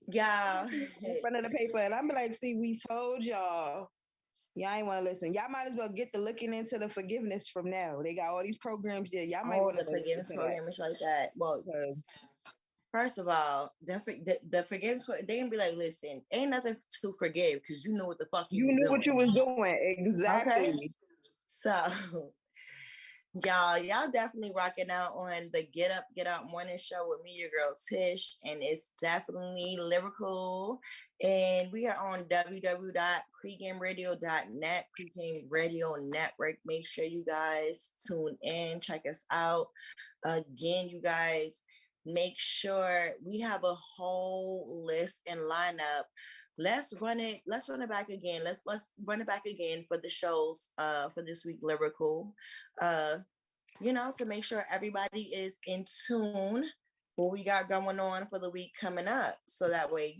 yeah. In front of the paper. And I'm like, see, we told y'all. Y'all ain't want to listen. Y'all might as well get the looking into the forgiveness from now. They got all these programs. Yeah, y'all might want the forgiveness program and shit like that. Well, first of all, the forgiveness, they can be like, listen, ain't nothing to forgive because you know what the fuck you was knew doing. what you was doing. Exactly. Okay? So, y'all definitely rocking out on the Get Up, Get Out morning show with me, your girl Tish, and it's definitely lyrical. And we are on www.pregameradio.net, Pregame Radio Network. Make sure you guys tune in, check us out. Again, you guys, make sure we have a whole list and lineup. Let's run it back again. Let's run it back again for the shows for this week, lyrical. To make sure everybody is in tune what we got going on for the week coming up. So that way,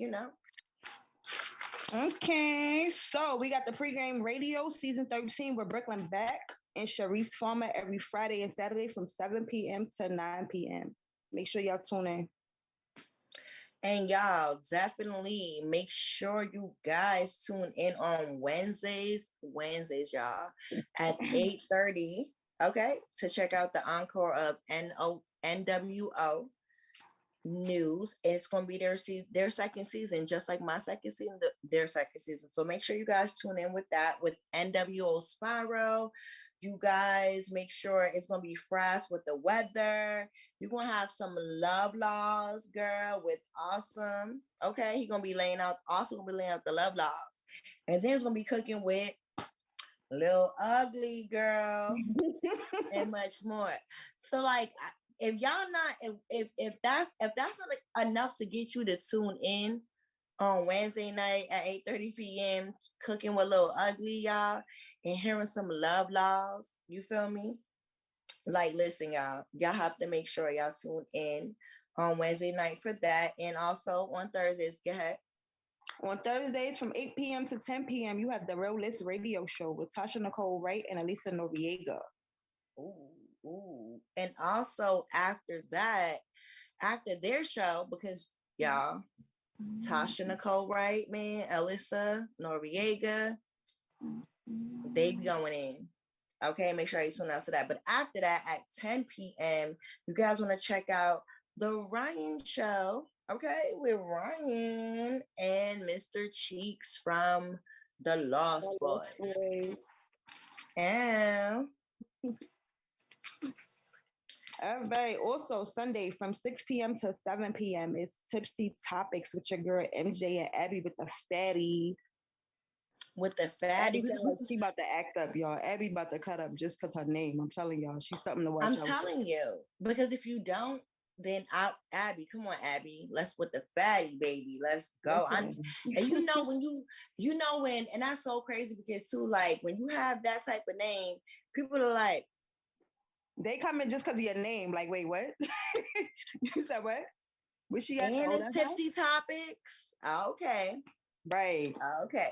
Okay, so we got the Pregame Radio season 13 with Brooklyn Beck and Sharice Farmer every Friday and Saturday from 7 p.m. to 9 p.m. Make sure y'all tune in. And y'all definitely make sure you guys tune in on Wednesdays, y'all, at 8:30, okay, to check out the encore of NWO News. It's going to be their second season, just like my second season, their second season. So make sure you guys tune in with that, with NWO Spyro. You guys make sure it's going to be fresh with the weather. You're going to have some love laws, girl, with Awesome. Okay, he's going to be laying out the love laws. And then it's going to be cooking with Little Ugly, girl, and much more. So like, if y'all not, if that's not enough to get you to tune in on Wednesday night at 8:30 p.m. cooking with Little Ugly, y'all, and hearing some love laws, you feel me? Like, listen, y'all have to make sure y'all tune in on Wednesday night for that, and also on Thursdays. Go ahead. On Thursdays from 8 p.m. to 10 p.m., you have the Real List Radio Show with Tasha Nicole Wright and Elisa Noriega. Ooh. And also after that, after their show, because y'all, Tasha Nicole Wright, man, Elisa Noriega, they be going in. Okay, make sure you tune out to that. But after that, at 10 p.m., you guys want to check out the Ryan Show. Okay, with Ryan and Mr. Cheeks from the Lost Boys. And all right. Also, Sunday from 6 p.m. to 7 p.m. it's Tipsy Topics with your girl MJ and Abby with the fatty. With the fatty. Abby like she about to act up, y'all. Abby about to cut up just because her name. I'm telling y'all, she's something to watch. I'm telling you, because if you don't, then Abby, come on, Abby, let's with the fatty, baby, let's go. And you know when, and that's so crazy because too, like when you have that type of name, people are like, they come in just because of your name. Like, wait, what? You said what? Was she at? And it's Tipsy Topics. Okay, right. Okay.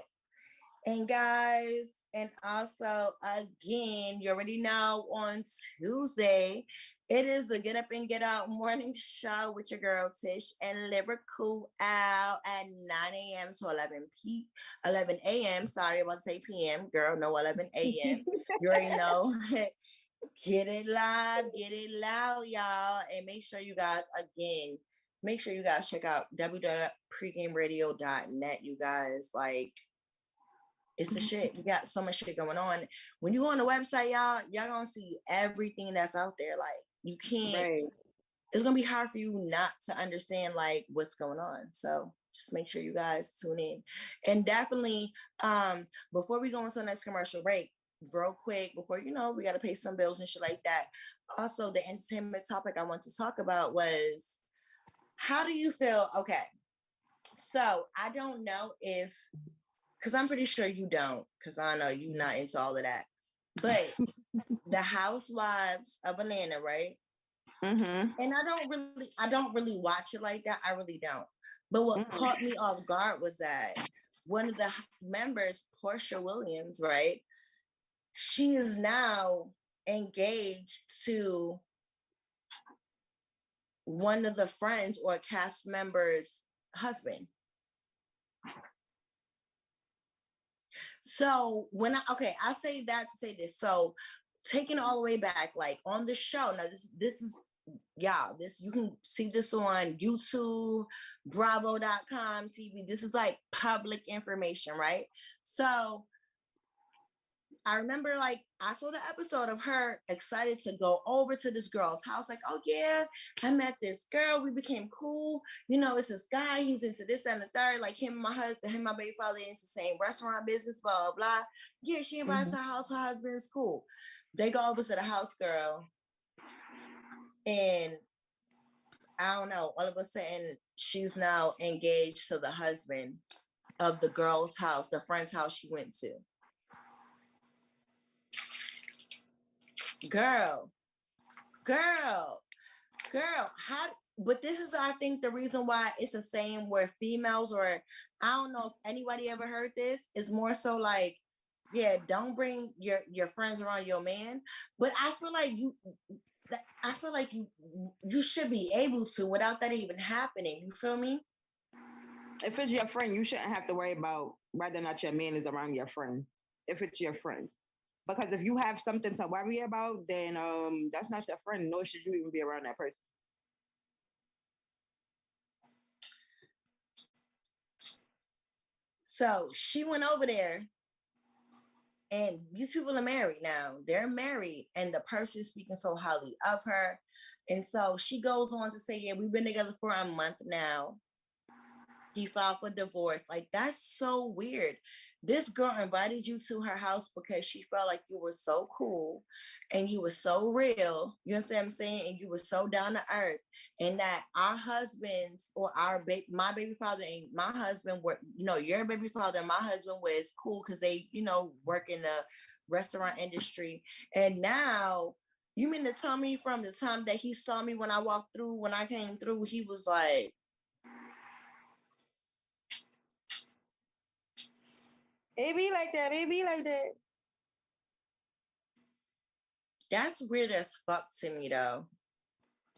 And guys, and also again, you already know on Tuesday, it is the Get Up and Get Out morning show with your girl Tish and Lyrical out at 9 a.m. to 11 a.m. Sorry, I was to say p.m. Girl, no 11 a.m. You already know. Get it live, get it loud, y'all. And make sure you guys check out www.pregameradio.net, you guys. Like, it's the shit. We got so much shit going on. When you go on the website, y'all gonna see everything that's out there. Like, you can't, it's gonna be hard for you not to understand like what's going on. So just make sure you guys tune in. And definitely, before we go into the next commercial break, real quick, before we gotta pay some bills and shit like that. Also, the entertainment topic I want to talk about was, how do you feel? Okay, so I don't know if, because I'm pretty sure you don't, because I know you're not into all of that. But the Housewives of Atlanta, right? Mm-hmm. And I don't really watch it like that. I really don't. But what caught me off guard was that one of the members, Portia Williams, right? She is now engaged to one of the friends or cast members' husband. So I say that to say this. So taking it all the way back, like on the show, now this is you can see this on YouTube, bravo.com TV. This is like public information, right? So I remember like I saw the episode of her excited to go over to this girl's house. Like, oh yeah, I met this girl. We became cool. It's this guy. He's into this and the third. Like him and my husband, him and my baby father into the same restaurant business, blah, blah, blah. Yeah, she invites her house. Her husband is cool. They go over to the house, girl. And I don't know, all of a sudden she's now engaged to the husband of the girl's house, the friend's house she went to. Girl, how, but this is, I think, the reason why it's the same where females, or I don't know if anybody ever heard this, is more so like, yeah, don't bring your friends around your man. But I feel like you should be able to without that even happening. You feel me? If it's your friend, you shouldn't have to worry about whether or not your man is around your friend. If it's your friend. Because if you have something to worry about, then that's not your friend, nor should you even be around that person. So she went over there, and these people are married now. They're married, and the person is speaking so highly of her. And so she goes on to say, yeah, we've been together for a month now. He filed for divorce. Like, that's so weird. this girl invited you to her house because she felt like you were so cool and you were so real, you know what I'm saying? And you were so down to earth, and that our husbands or my baby father and my husband were, you know, your baby father and my husband was cool because they, you know, work in the restaurant industry. And now you mean to tell me from the time that he saw me when I came through, he was like, it be like that. It be like that. that's weird as fuck to me, though.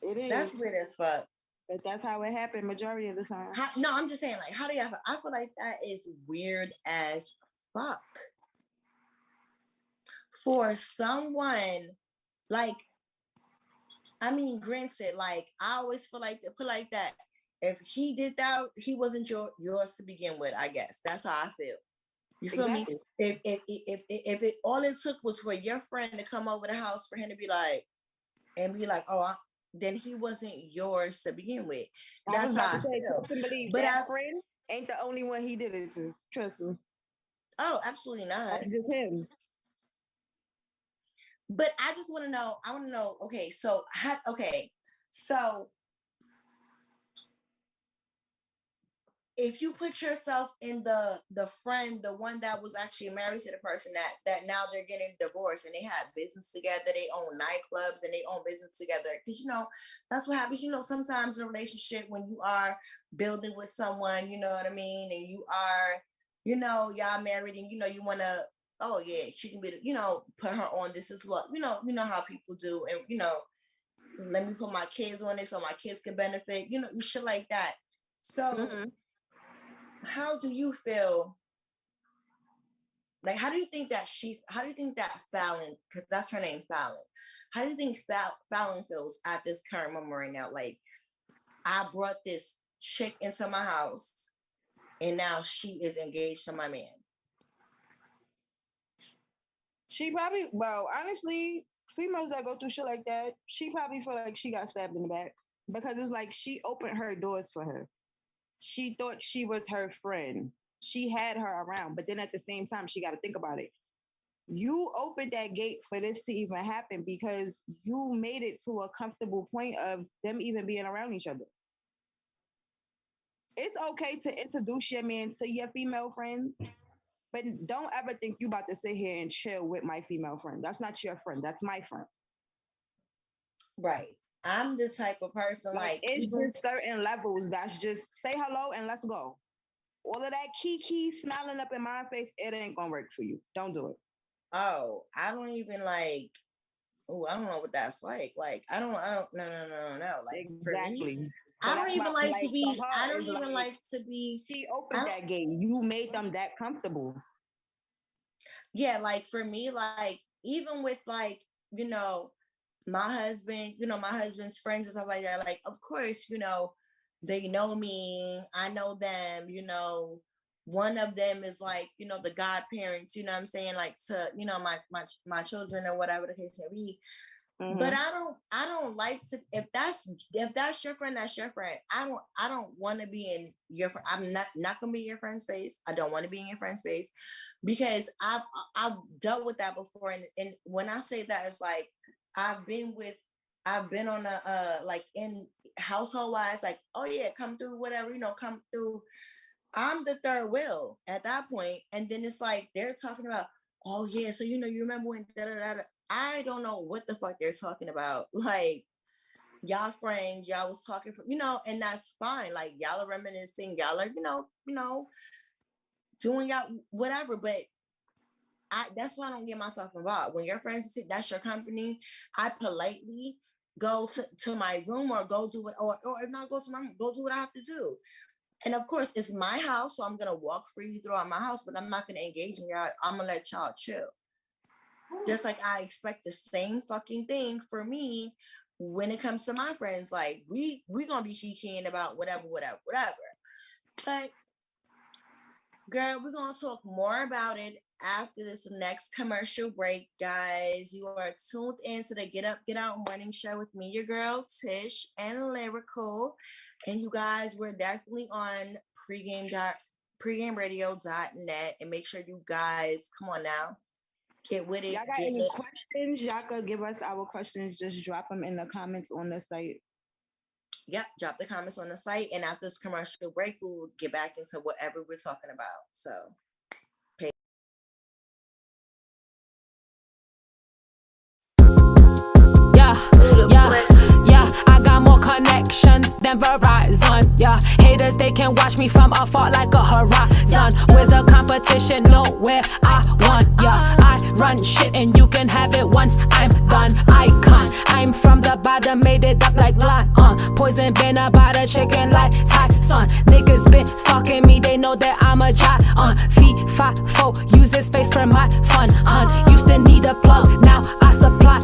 It is. That's weird as fuck. But that's how it happened majority of the time. No, I'm just saying, like, how do you have? I feel like that is weird as fuck for someone. Like, I mean, granted, like, I always feel like put like that. If he did that, he wasn't yours to begin with. I guess that's how I feel. You feel me? If it all it took was for your friend to come over the house for him to be like, oh, then he wasn't yours to begin with. That's how I feel. But that friend ain't the only one he did it to. Trust me. Oh, absolutely not. That's just him. But I just want to know. I want to know. Okay, so if you put yourself in the friend, the one that was actually married to the person that now they're getting divorced and they had business together, they own nightclubs and they own business together. Because, you know, that's what happens. You know, sometimes in a relationship when you are building with someone, you know what I mean, and you are, you know, y'all married and, you know, you want to, oh yeah, she can be, you know, put her on this as well. You know how people do. And, you know, let me put my kids on it so my kids can benefit, you know, shit like that. So how do you feel? Like, how do you think that Fallon, because that's her name, Fallon. How do you think Fallon feels at this current moment right now? Like, I brought this chick into my house and now she is engaged to my man. She probably, well, honestly, females that go through shit like that, she probably feel like she got stabbed in the back because it's like she opened her doors for her. She thought she was her friend. She had her around, but then at the same time, she got to think about it. You opened that gate for this to even happen because you made it to a comfortable point of them even being around each other. It's okay to introduce your man to your female friends, but don't ever think you about to sit here and chill with my female friend. That's not your friend. That's my friend. Right. I'm the type of person like it's just certain levels that's just say hello and let's go. All of that kiki smiling up in my face, it ain't gonna work for you. Don't do it. Oh, I don't even like. Oh, I don't know what that's like. Like, I don't. No. Like, exactly. For me, I don't even like to be. I don't even like to be. She opened that gate. You made them that comfortable. Yeah, like for me, like even with like, you know, my husband, you know, my husband's friends and stuff like that. Like, of course, you know, they know me. I know them. You know, one of them is like, you know, the godparents. You know what I'm saying? Like to, you know, my children or whatever the case may be. Mm-hmm. But I don't like to. If that's your friend, that's your friend. I don't want to be in your. I'm not gonna be in your friend's space. I don't want to be in your friend's space because I've dealt with that before. And when I say that, it's like I've been on a like in household wise, like, oh yeah, come through, whatever, you know, come through. I'm the third wheel at that point, and then it's like they're talking about, oh yeah, so you know, you remember when da da da. I don't know what the fuck they're talking about. Like, y'all friends, y'all was talking for, you know, and that's fine. Like, y'all are reminiscing, y'all are, you know, doing y'all whatever. But that's why I don't get myself involved. When your friends sit, that's your company. I politely go to my room or go do it, or if not go to my room, go do what I have to do. And of course, it's my house, so I'm gonna walk freely throughout my house, but I'm not gonna engage in y'all. I'm gonna let y'all chill. Just like I expect the same fucking thing for me when it comes to my friends. Like we gonna be kikiing about whatever. But girl, we're gonna talk more about it after this next commercial break, guys. You are tuned in to the Get Up, Get Out morning show with me, your girl Tish and Lyrical. And you guys, we're definitely on pregameradio.net, and make sure you guys, come on now, get with it. Y'all got any questions? Y'all could give us our questions. Just drop them in the comments on the site. Yep, drop the comments on the site, and after this commercial break, we'll get back into whatever we're talking about. So, yeah, I got more connections than Verizon. Yeah, haters, they can watch me from afar like a horizon. Where's the competition? Nowhere. I won. Yeah, I run shit and you can have it once I'm done. Icon, I'm from the bottom, made it up like blind. Poison been about a chicken like Tyson. Niggas been stalking me, they know that I'm a giant. Fee, fi, fo, use this space for my fun. Used to need a plug, now I supply.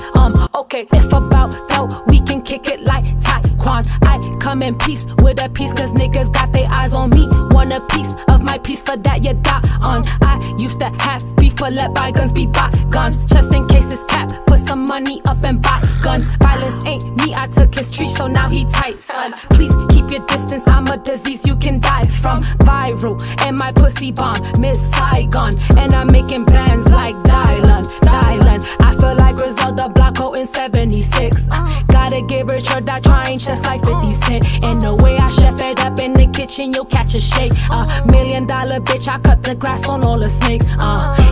Okay, if about though, we can kick it like Taekwon. I come in peace with a piece, cause niggas got their eyes on me. Want a piece of my piece, for that you die on. I used to have beef, but let bygones be bygones. Just in case it's cap, put some money up and buy guns. Violence ain't me, I took his tree, so now he tight, son. Please keep your distance, I'm a disease you can die from. Viral, and my pussy bomb, Miss Saigon. And I'm making bands like Dylan. I feel like Griselda Blanco in 76. Gotta give Richard that trying just like 50 Cent. And the way I chef it up in the kitchen, you'll catch a shake. $1 million bitch, I cut the grass on all the snakes.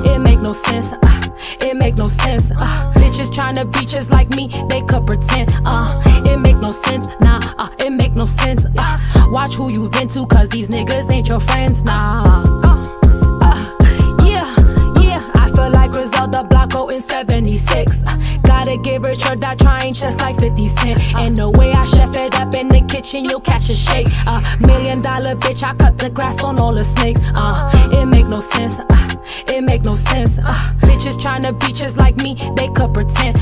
It make no sense. It make no sense. Bitches tryna be just like me, they could pretend. It make no sense. Nah, it make no sense. Watch who you vent to, cause these niggas ain't your friends. Nah. I feel like Griselda Blanco in 76. Gotta give Richard that trying just like 50 Cent. And the way I chef it up in the kitchen, you'll catch a shake. $1 million bitch, I cut the grass on all the snakes. It make no sense. It make no sense. Bitches tryna be just like me, they could pretend.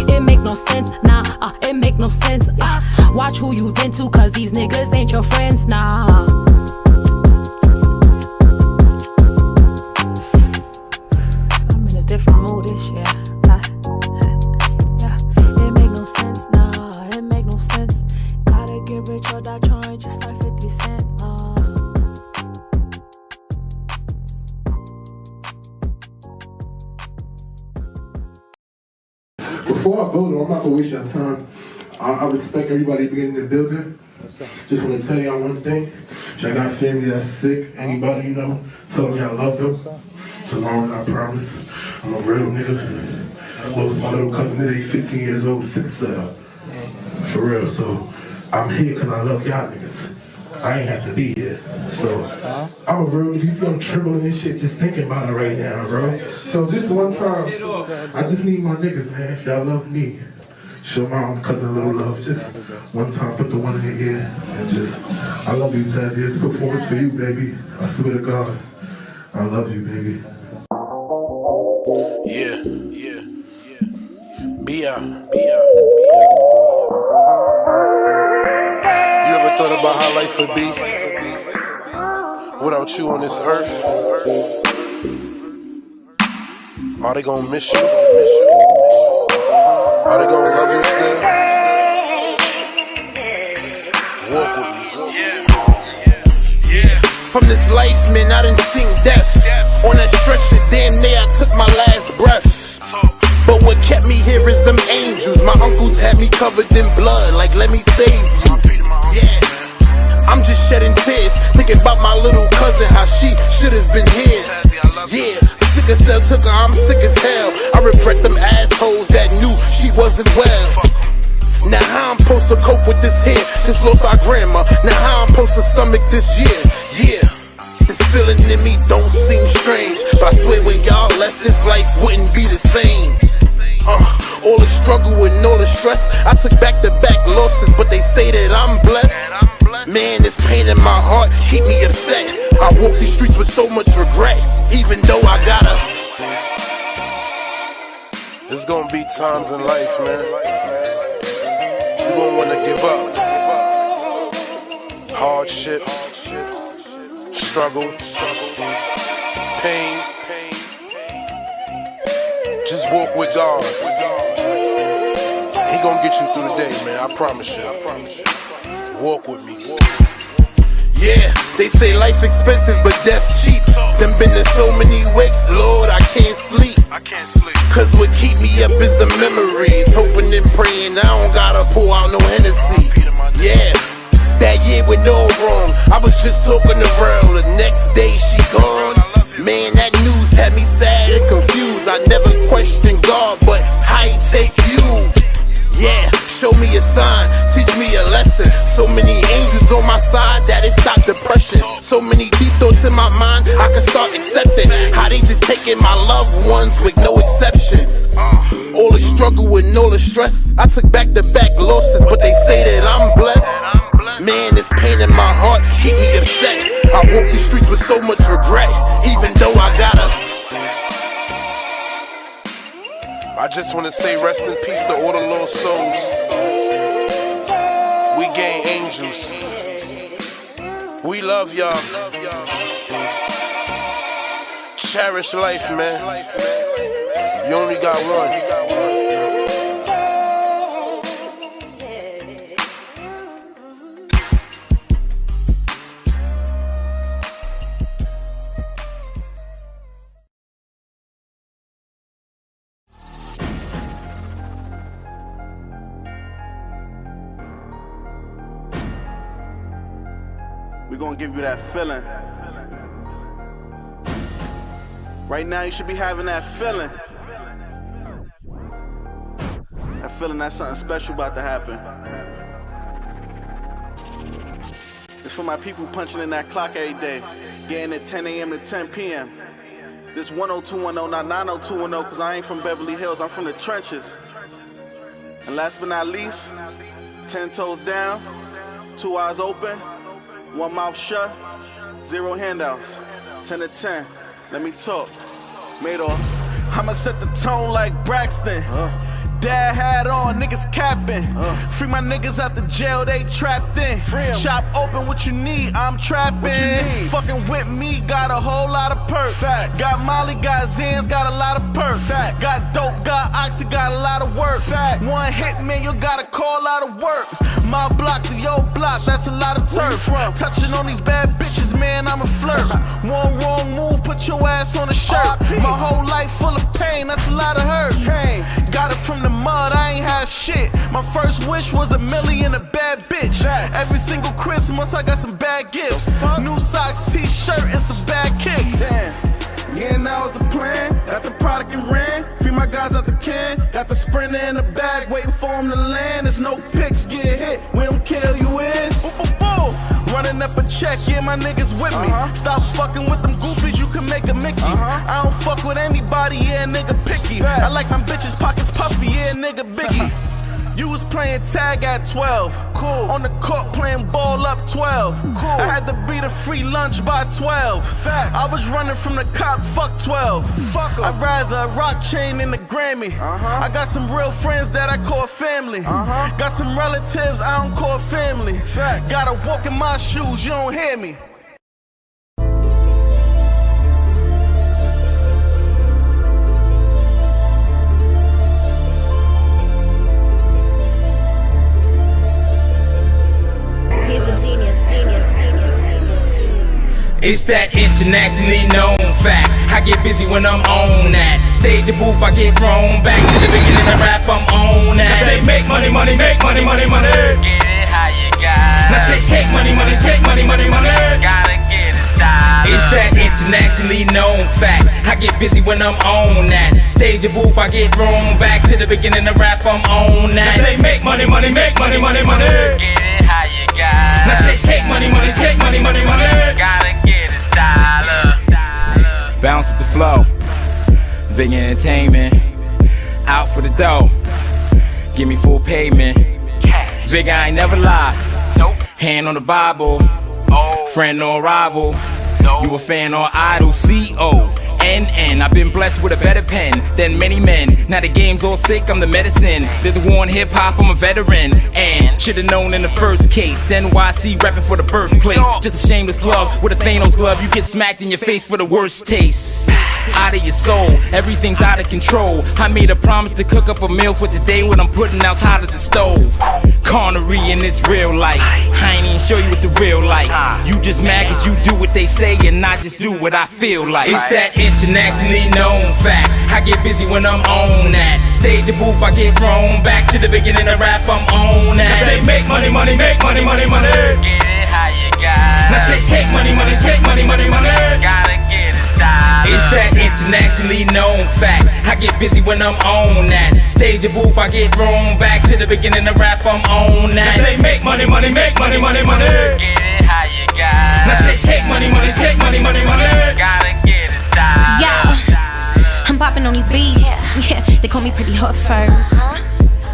It make no sense. Nah, it make no sense. Watch who you vent to, cause these niggas ain't your friends. Nah. Different mood this year. It make no sense, nah, it make no sense. Gotta get rich or die trying just like 50 Cent. Before I go though, I'm not gonna waste your time. I respect everybody being in the building. Just wanna tell y'all one thing. If y'all got family that's sick, anybody you know, tell them y'all love them. Tomorrow, I promise. I'm a real nigga. I lost my little cousin today, 15 years old, 6 for real. So I'm here because I love y'all niggas. I ain't have to be here. So I'm a real nigga. You see I'm trembling and shit just thinking about it right now, bro. So just one time, I just need my niggas, man. Y'all love me. Show my own cousin a little love. Just one time, put the one in your ear and just, I love you, Ted. This performance for you, baby. I swear to God. I love you, baby. Yeah. Bia. You ever thought about how life would be without you on this earth? Are they gonna miss you? Are they gonna love you still? Walk with me. From this life, man, I done seen death. On that stretcher, damn near I took my last breath. But what kept me here is them angels. My uncles had me covered in blood, like let me save you. Yeah, I'm just shedding tears, thinking about my little cousin, how she should've been here. Yeah, sicker cell took her, I'm sick as hell. I regret them assholes that knew she wasn't well. Now how I'm supposed to cope with this here? Just lost our grandma. Now how I'm supposed to stomach this year? Yeah, this feeling in me don't seem strange, but I swear when y'all left, this life wouldn't be the same. All the struggle and all the stress, I took back-to-back losses, but they say that I'm blessed. Man, this pain in my heart keep me upset. I walk these streets with so much regret, even though I gotta. There's gonna be times in life, man, you gon' wanna give up. Hardships, struggle, pain. Just walk with God. He gon' get you through the day, man, I promise you. Walk with me. Yeah. They say life expensive, but death cheap. Them been in so many wakes, Lord, I can't sleep. Cause what keep me up is the memories. Hoping and praying, I don't gotta pour out no Hennessy. Yeah, that year went all wrong. I was just talking to Rel, the next day she gone. Man, that news had me sad and confused. I never questioned God, but how he take you? Yeah, show me a sign, teach me a lesson. So many angels on my side that it stopped depression. So many deep thoughts in my mind, I can start accepting how they just taking my loved ones with no exceptions. All the struggle and all the stress, I took back-to-back losses, but they say that I'm blessed. Man, this pain in my heart keep me upset. I walk these streets with so much regret, even though I gotta. I just wanna say rest in peace to all the lost souls. We gain angels. We love y'all. Cherish life, man. You only got one. We're gonna give you that feeling. Right now you should be having that feeling. That feeling that something special about to happen. It's for my people punching in that clock every day, getting at 10 a.m. to 10 p.m. This 10210, not 90210, cause I ain't from Beverly Hills, I'm from the trenches. And last but not least, 10 toes down, 2 eyes open, 1 mouth shut, 0 handouts, 10 to 10, let me talk, Madoff. I'ma set the tone like Braxton. Dad hat on, niggas capping. Free my niggas out the jail, they trapped in. Shop open, what you need, I'm trapping. Fucking with me, got a whole lot of perks. Facts. Got Molly, got Zans, got a lot of perks. Facts. Got dope, got Oxy, got a lot of work. Facts. One hit, man, you gotta call out of work. My block to your block, that's a lot of turf. Touching on these bad bitches, man, I'm a flirt. One wrong move, put your ass on a shirt. My whole life full of pain, that's a lot of hurt. Got it from the mud, I ain't have shit. My first wish was $1 million, a bad bitch. Every single Christmas, I got some bad gifts. New socks, t-shirt, and some bad kicks. Yeah, now is the plan. Got the product and ran. Free my guys out the can. Got the sprinter in the bag, waiting for him to land. There's no picks, get hit. We don't care who you is. Running up a check, yeah, my niggas with me. Stop fucking with them goofies, you can make a Mickey. I don't fuck with anybody, yeah, nigga picky. I like my bitches pockets puffy, yeah, nigga biggie. You was playing tag at 12. Cool. On the court playing ball up 12. Cool. I had to beat a free lunch by 12. Facts. I was running from the cop, fuck 12. Fuck 'em. I'd rather a rock chain than a Grammy. I got some real friends that I call family. Got some relatives I don't call family. Facts. Gotta walk in my shoes, you don't hear me. It's that internationally known fact. I get busy when I'm on that. Stage the booth, I get thrown back to the beginning of rap, I'm on that. I say make money, money, make money, money, money. Get it how you got. I say take money, money, take money, money, money. Gotta get it style. It's that internationally known fact. I get busy when I'm on that. Stage the booth, I get thrown back to the beginning of rap, I'm on that. I say make money, money, make money, money, money. Get it how you got. I say take money, money, take money, money, money. Gotta get it style. Bounce with the flow. Big entertainment. Out for the dough. Give me full payment. Big, I ain't never lie. Nope. Hand on the Bible. Oh. Friend or rival. No. You a fan or idol. C-O-N-N. I've been blessed with a better pen than many men. Now the game's all sick, I'm the medicine. They're the war in hip-hop, I'm a veteran. And should've known in the first case. NYC rapping for the birthplace. Just a shameless glove with a Thanos glove. You get smacked in your face for the worst taste. Out of your soul, everything's out of control. I made a promise to cook up a meal for today when I'm putting out hot at the stove. Cornery in this real life. I ain't even show you what the real life. You just mad cause you do what they say and I just do what I feel like. It's that internationally known fact. I get busy when I'm on that. Stage the booth, I get thrown back to the beginning of rap, I'm on that. I say make money, money, make money, money, money. Get it how you got. I say take money, money, take money, money, money. Gotta get it style. It's that internationally known fact. I get busy when I'm on that. Stage the booth, I get thrown back to the beginning of rap, I'm on that. I say make money, money, make money, money, money. Get it how you got. I say take money, money, take money, money, money. Gotta get it style. Yeah, I'm popping on these beats. Yeah, they call me pretty hot first.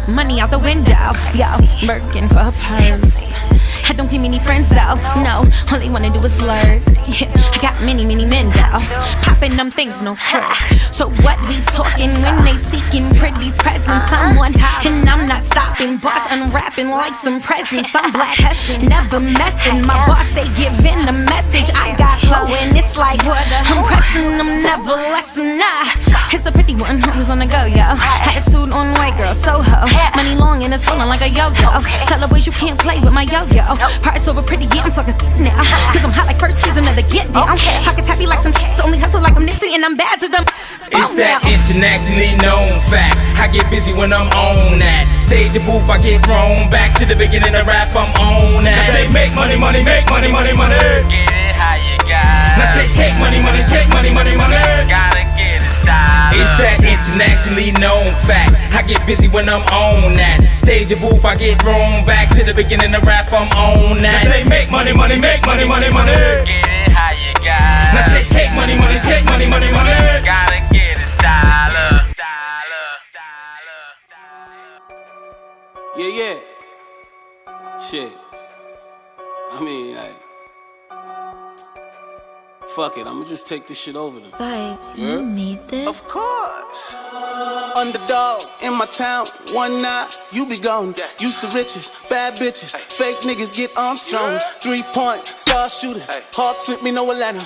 Money out the window, yo, Birkin for her purse. I don't keep many friends though, no, all they wanna do is flirt. Yeah, I got many men though, popping them things, no hurt. So what we talking when they seeking pretty's presence? Someone and I'm not stopping, boss unwrapping like some presents. I'm black, never messing, my boss they giving the message. I got flow and it's like I'm pressing them, never lessen. It's a pretty one who's on the go, yo. Attitude on white girl, Soho. Money long and it's falling like a yo-yo. Tell the boys you can't play with my yo-yo. Price over pretty, yeah, I'm talking now. Cause I'm hot like first season of the Get Down. Pockets happy like some only hustle like I'm Nipsey and I'm bad to them. It's that internationally known fact. I get busy when I'm on that. Stage the booth, I get thrown back to the beginning of rap, I'm on that. I say make money, money, make money, money, money. Get it how you got. I say take money, money, take money, money, money. Gotta get it style. It's that internationally known fact. I get busy when I'm on that. Stage the booth, I get thrown back to the beginning of rap, I'm on that. I say make money, money, make money, money, money. Get it how you got. I say take money, money, take money, money, money. Gotta get it style. Yeah. Shit. I mean, like, fuck it, I'ma just take this shit over them. Vibes, you need this? Of course. Underdog in my town, one night, you be gone. Used to riches, bad bitches, fake niggas get Armstrong. 3-point, star shooter, Hawks with me, no Atlanta.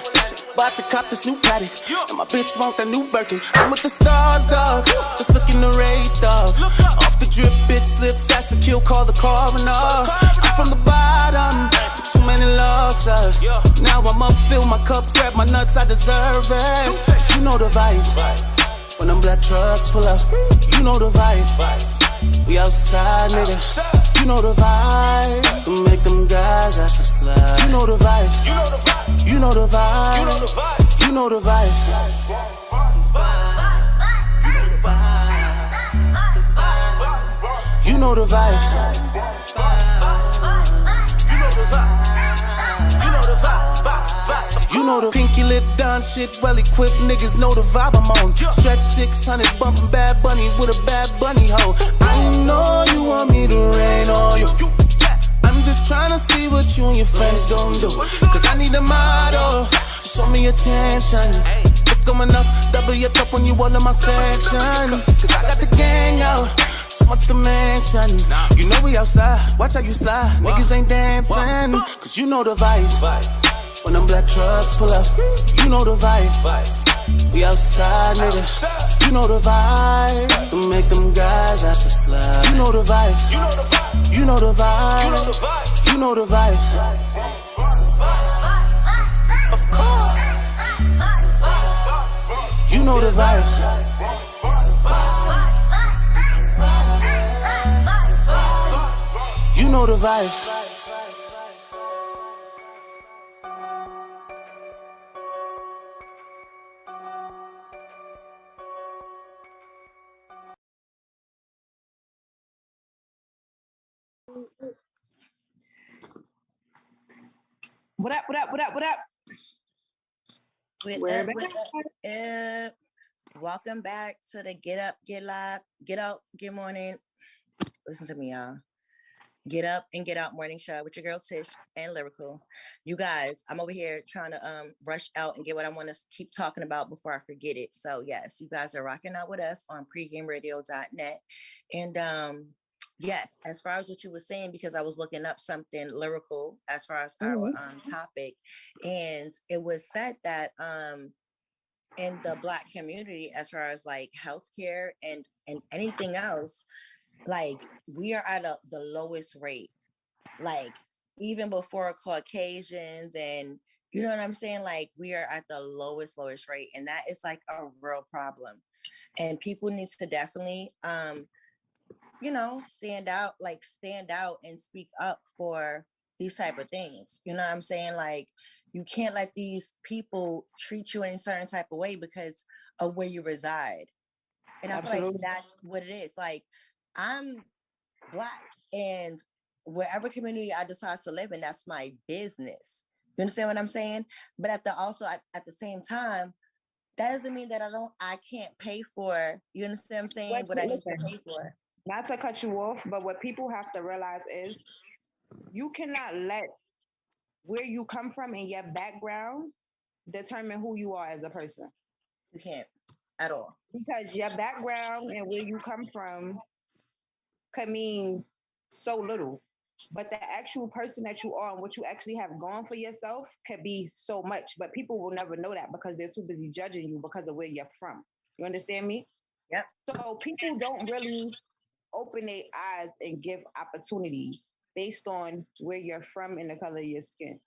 About to cop this new paddock, and my bitch want that new Birkin. I'm with the stars, dog, just looking to rate, dog. Off the drip, bitch slip, that's the kill, call the coroner. I'm from the bottom, took too many losses. Now I'm up, fill my cup, grab my nuts, I deserve it. You know the vibe. When them black trucks pull up, you know the vibe. We outside, nigga. You know the vibe. To make them guys have to slide. You know the vibe. You know the vibe. You know the vibe. You know the vibe. You know the vibe. You know the pinky lip down shit, well equipped niggas know the vibe I'm on. Stretch 600, bumping Bad Bunny with a Bad Bunny hoe. I know you want me to rain on you. I'm just trying to see what you and your friends gon' do. Cause I need a model, show me attention. It's going up, double your cup when you all in my section. Cause I got the gang out, too much to mention. You know we outside, watch how you slide. Niggas ain't dancing, cause you know the vibe. When them black trucks pull up, you know the vibe. We outside, nigga. You know the vibe. To make them guys have to slide. You know the vibe. You know the vibe. You know the vibe. Of course. You know the vibe. You know the vibe. What up? We're back. Welcome back to the Get Up, Get Live, Get Out, Get Morning. Listen to me, y'all. Get Up and Get Out morning show with your girl Tish and Lyrical. You guys, I'm over here trying to rush out and get what I want to keep talking about before I forget it. So yes, you guys are rocking out with us on pregameradio.net. And yes, as far as what you were saying, because I was looking up something lyrical as far as our topic, and it was said that in the Black community, as far as like healthcare and anything else, like we are at the lowest rate. Like even before Caucasians, and you know what I'm saying? Like we are at the lowest rate, and that is like a real problem. And people need to definitely you know, stand out and speak up for these type of things. You know what I'm saying? Like you can't let these people treat you in a certain type of way because of where you reside. And I feel like that's what it is. Like I'm Black, and wherever community I decide to live in, that's my business. You understand what I'm saying? But at the same time, that doesn't mean that I can't pay for, you understand what I'm saying, what I need to pay for. Not to cut you off, but what people have to realize is you cannot let where you come from and your background determine who you are as a person. You can't at all. Because your background and where you come from could mean so little. But the actual person that you are and what you actually have gone for yourself could be so much. But people will never know that because they're too busy judging you because of where you're from. You understand me? Yep. So people don't really open their eyes and give opportunities based on where you're from and the color of your skin.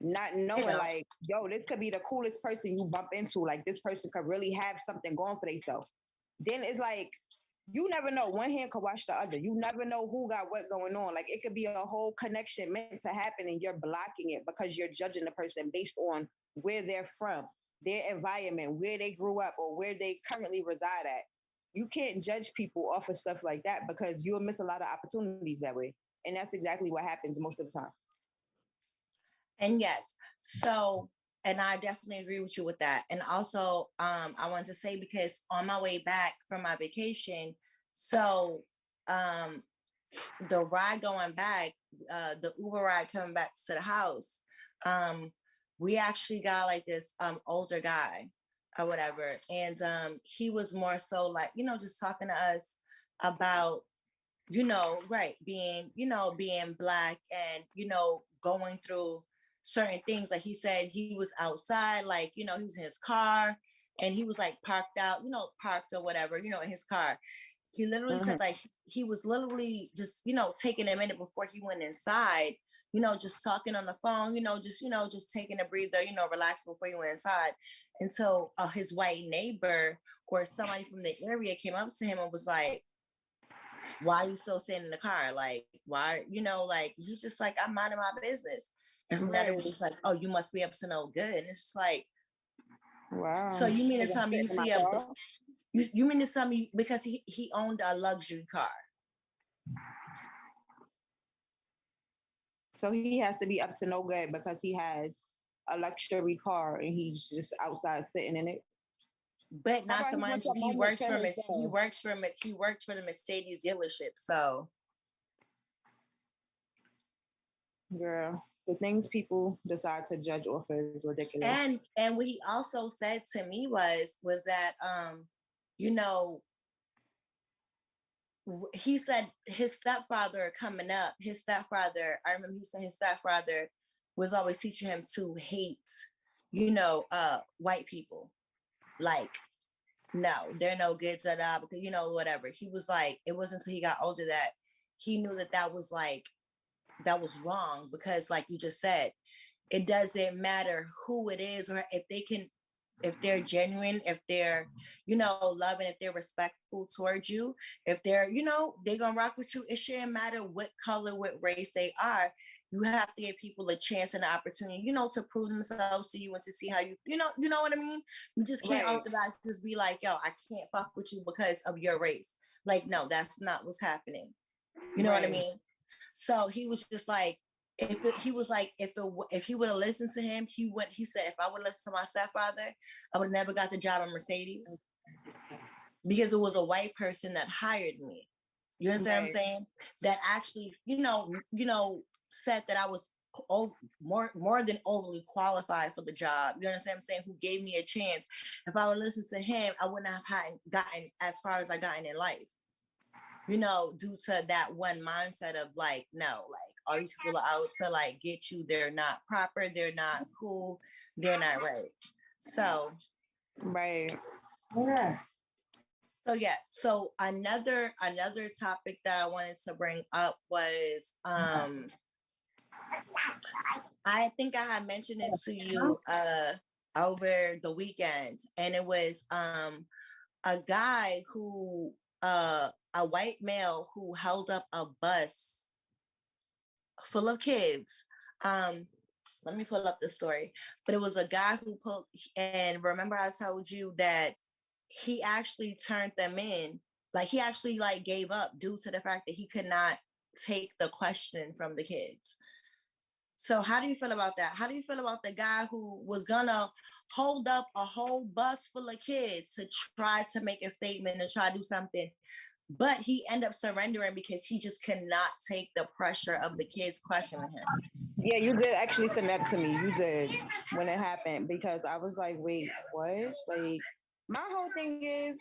Not knowing like, yo, this could be the coolest person you bump into. Like this person could really have something going for themselves. Then it's like, you never know. One hand could wash the other. You never know who got what going on. Like it could be a whole connection meant to happen and you're blocking it because you're judging the person based on where they're from, their environment, where they grew up or where they currently reside at. You can't judge people off of stuff like that because you'll miss a lot of opportunities that way. And that's exactly what happens most of the time. And yes, so, and I definitely agree with you with that. And also, I wanted to say, because on my way back from my vacation, so the ride going back, the Uber ride coming back to the house, we actually got like this older guy or whatever. And he was more so like, you know, just talking to us about, you know, right, being Black and, you know, going through certain things. Like he said he was outside, like, you know, he was in his car and he was like parked out, you know, parked or whatever, you know, in his car. He literally said like he was literally just, you know, taking a minute before he went inside, you know, just talking on the phone, you know, just taking a breather, you know, relaxing before he went inside, until his white neighbor or somebody from the area came up to him and was like, why are you still sitting in the car? Like, why, you know, like, he's just like, I'm minding my business. And from that, it was just like, oh, you must be up to no good. And it's just like, wow. So you mean to tell me you see you mean to tell me because he owned a luxury car? So he has to be up to no good because he has a luxury car and he's just outside sitting in it. But not to mind you, he works for the Mercedes dealership. So, girl, the things people decide to judge off is ridiculous. And what he also said to me was that you know, he said his stepfather coming up, I remember he said his stepfather was always teaching him to hate, you know, white people. Like, no, they're no good, because, you know, whatever. He was like, it wasn't until he got older that he knew that was wrong, because like you just said, it doesn't matter who it is or if they're genuine, if they're, you know, loving, if they're respectful towards you, if they're, you know, they're gonna rock with you. It shouldn't matter what color, what race they are. You have to give people a chance and an opportunity, you know, to prove themselves to you and to see how you know what I mean? You just can't authorize just be like, yo, I can't fuck with you because of your race. Like, no, that's not what's happening. You know what I mean? So he was just like, if he would have listened to him, he said, if I would listen to my stepfather, I would have never got the job in Mercedes, because it was a white person that hired me. You understand what I'm saying? That actually, you know, said that I was more than overly qualified for the job. You understand what I'm saying? Who gave me a chance. If I would listen to him, I wouldn't have gotten as far as I gotten in life. You know, due to that one mindset of like, no, like all these people are out to like get you. They're not proper. They're not cool. They're not right. So, right. Yeah. So yeah, so another topic that I wanted to bring up was I think I had mentioned it to you over the weekend, and it was a guy who a white male who held up a bus full of kids. Let me pull up the story. But it was a guy who pulled, and remember I told you that he actually turned them in. Like he actually like gave up due to the fact that he could not take the question from the kids. So how do you feel about that? How do you feel about the guy who was gonna hold up a whole bus full of kids to try to make a statement and try to do something, but he ended up surrendering because he just cannot take the pressure of the kids questioning him? Yeah, you did actually send that to me. You did when it happened, because I was like, wait, what? Like, my whole thing is,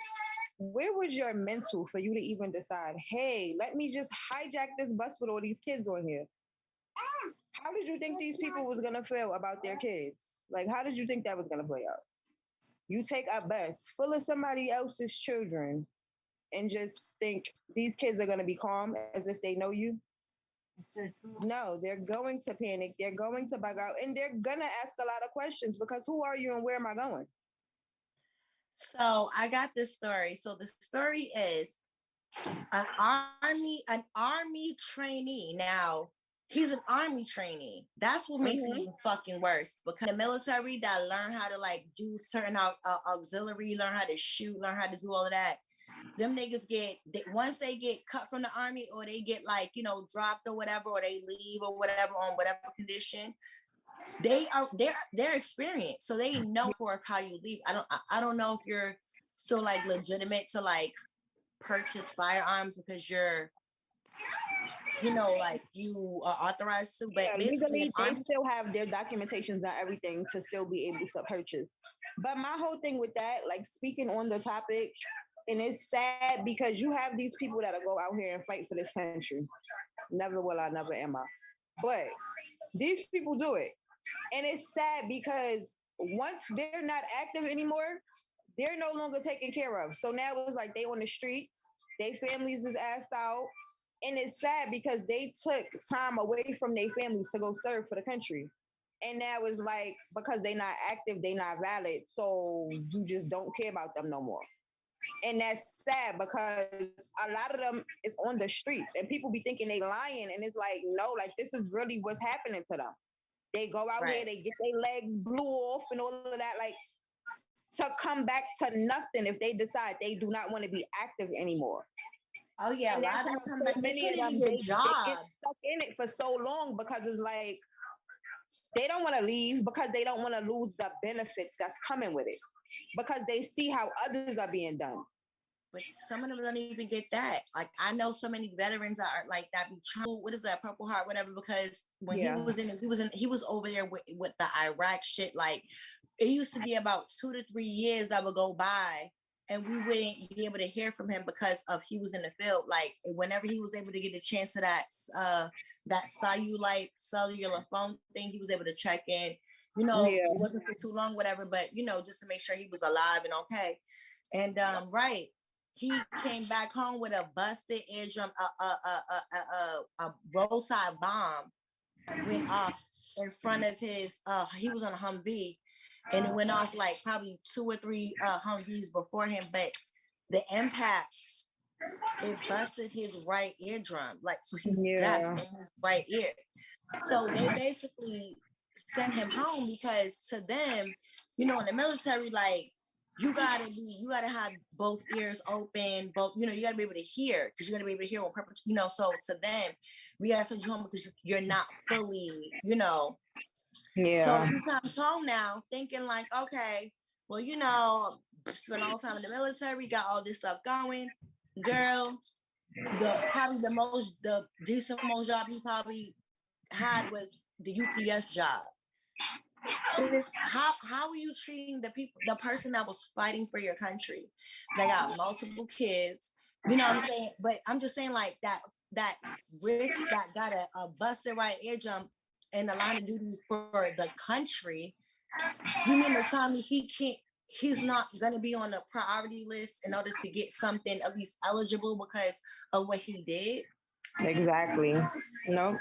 where was your mental for you to even decide, hey, let me just hijack this bus with all these kids on here? How did you think these people was gonna feel about their kids? Like, how did you think that was gonna play out? You take a bus full of somebody else's children and just think these kids are gonna be calm as if they know you? No, they're going to panic. They're going to bug out, and they're gonna ask a lot of questions because who are you and where am I going? So I got this story. So the story is an army trainee. Now he's an army trainee. That's what makes it even fucking worse, because the military that learn how to like do certain auxiliary, learn how to shoot, learn how to do all of that. Them niggas once they get cut from the army, or they get like, you know, dropped or whatever, or they leave or whatever on whatever condition, they're experienced, so they know for how you leave. I don't know if you're so like legitimate to like purchase firearms because you're, you know, like you are authorized to, but basically they still have their documentations and everything to still be able to purchase. But my whole thing with that, like speaking on the topic, and it's sad because you have these people that'll go out here and fight for this country. Never will I, never am I. But these people do it. And it's sad because once they're not active anymore, they're no longer taken care of. So now it's like they on the streets, their families is asked out. And it's sad because they took time away from their families to go serve for the country. And now it's like, because they're not active, they're not valid. So you just don't care about them no more. And that's sad because a lot of them is on the streets and people be thinking they lying. And it's like, no, like this is really what's happening to them. They go out here, they get their legs blew off and all of that, like to come back to nothing if they decide they do not want to be active anymore. Oh yeah, and a lot of them come back. They can't even they get jobs. They get stuck in it for so long because it's like they don't want to leave because they don't want to lose the benefits that's coming with it, because they see how others are being done. But some of them don't even get that. Like I know so many veterans are like that. Be trying, what is that, Purple Heart, whatever? Because when he was over there with the Iraq shit. Like it used to be about 2 to 3 years that would go by, and we wouldn't be able to hear from him because of he was in the field. Like whenever he was able to get a chance to that cellular phone thing, he was able to check in. You know, it wasn't for too long, whatever. But you know, just to make sure he was alive and okay. And right. He came back home with a busted eardrum, a roadside bomb went off in front of his, he was on a Humvee, and it went off like probably 2 or 3 Humvees before him, but the impact, it busted his right eardrum, like, so he's deaf in his right ear. So they basically sent him home because to them, you know, in the military, like, you gotta have both ears open, you gotta be able to hear, because you gotta be able to hear when so to them, we gotta send you home because you're not fully, So he comes home now thinking like, okay, well, spent all the time in the military, got all this stuff going. Girl, the decent most job he probably had was the UPS job. How are you treating the person that was fighting for your country? They got multiple kids, you know what I'm saying? But I'm just saying, like, that risk that got a busted right eardrum in the line of duty for the country. You mean to tell me he's not going to be on the priority list in order to get something at least eligible because of what he did. Exactly. No,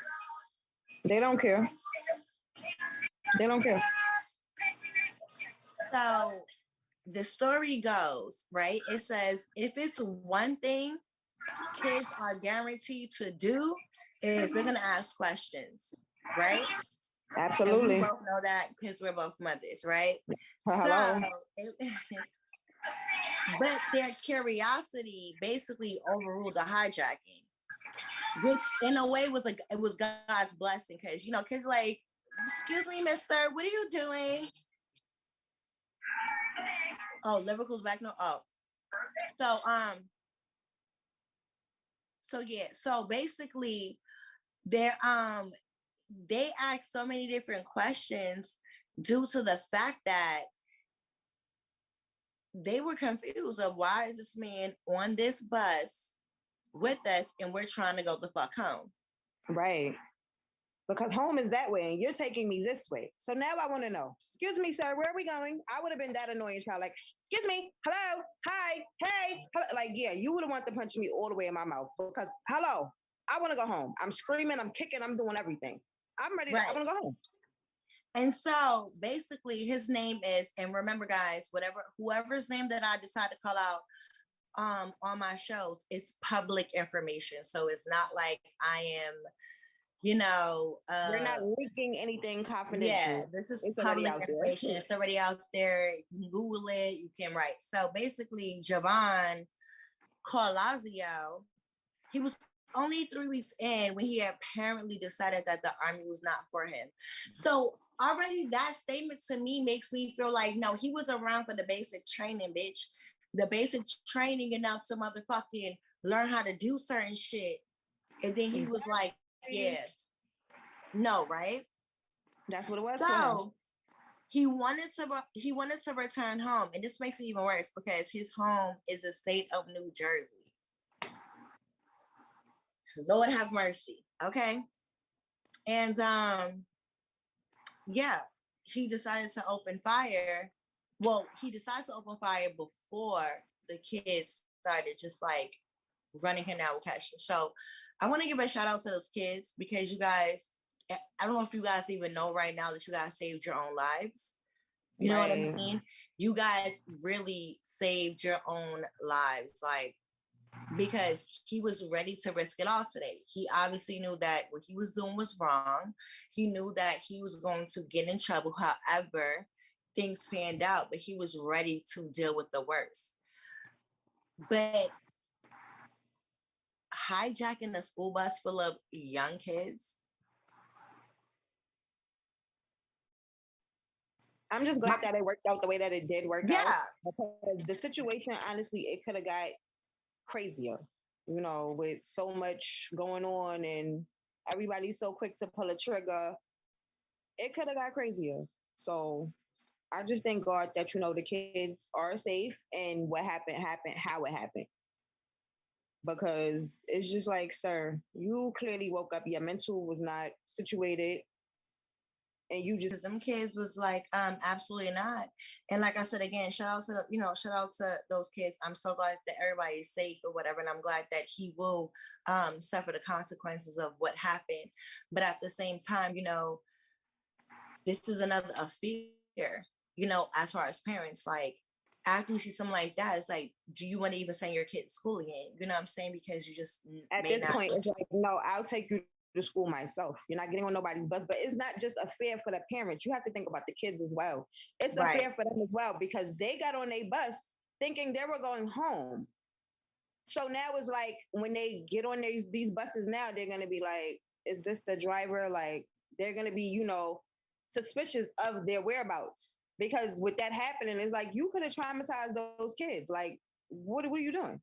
they don't care. They don't care. So the story goes, right? It says if it's one thing kids are guaranteed to do is they're going to ask questions, right? Absolutely. And we both know that because we're both mothers, right? Hello. But their curiosity basically overruled the hijacking, which in a way it was God's blessing because kids like, excuse me, mister, what are you doing? Oh, Lyrical's back now. Oh, so basically they ask so many different questions due to the fact that they were confused of why is this man on this bus with us and we're trying to go the fuck home. Right. Because home is that way and you're taking me this way. So now I want to know, excuse me, sir, where are we going? I would have been that annoying child, like, excuse me, hello, hi, hey, hello. Like, yeah, you would have wanted to punch me all the way in my mouth because, hello, I want to go home. I'm screaming, I'm kicking, I'm doing everything. I'm ready. I want to go home. And so basically his name is, and remember guys, whoever's name that I decide to call out on my shows is public information. So it's not like I am, we're not leaking anything confidential. Yeah, this is public information. It's already out there. You can Google it, you can write. So basically Javon Carlazio, he was only 3 weeks in when he apparently decided that the army was not for him. So already that statement to me makes me feel like, no, he was around for the basic training, bitch. The basic training enough to motherfucking learn how to do certain shit. And then he was like, yeah, no, right? That's what it was. So he wanted to return home. And this makes it even worse because his home is the state of New Jersey. Lord have mercy. Okay. And he decided to open fire. Well, he decided to open fire before the kids started just like running him down with questions. So I want to give a shout out to those kids because you guys, I don't know if you guys even know right now that you guys saved your own lives. You know what I mean? You guys really saved your own lives. Like, because he was ready to risk it all today. He obviously knew that what he was doing was wrong. He knew that he was going to get in trouble. However, things panned out, but he was ready to deal with the worst. But hijacking a school bus full of young kids. I'm just glad that it worked out the way that it did work out. Because the situation, honestly, it could have got crazier, with so much going on and everybody's so quick to pull a trigger. It could have got crazier. So I just thank God that, the kids are safe and what happened, how it happened. Because it's just like, sir, you clearly woke up, your mental was not situated. And you just, them kids was like, absolutely not. And like I said, again, shout out to those kids. I'm so glad that everybody is safe or whatever. And I'm glad that he will suffer the consequences of what happened. But at the same time, this is a fear, as far as parents, like after you see something like that, it's like, do you want to even send your kid to school again? You know what I'm saying? Because you just at this point, it's like, no, I'll take you to school myself. You're not getting on nobody's bus. But it's not just a fear for the parents. You have to think about the kids as well. It's a fear for them as well because they got on a bus thinking they were going home. So now it's like when they get on these buses now, they're going to be like, is this the driver? Like they're going to be, suspicious of their whereabouts. Because with that happening, it's like you could have traumatized those kids. Like, what are you doing?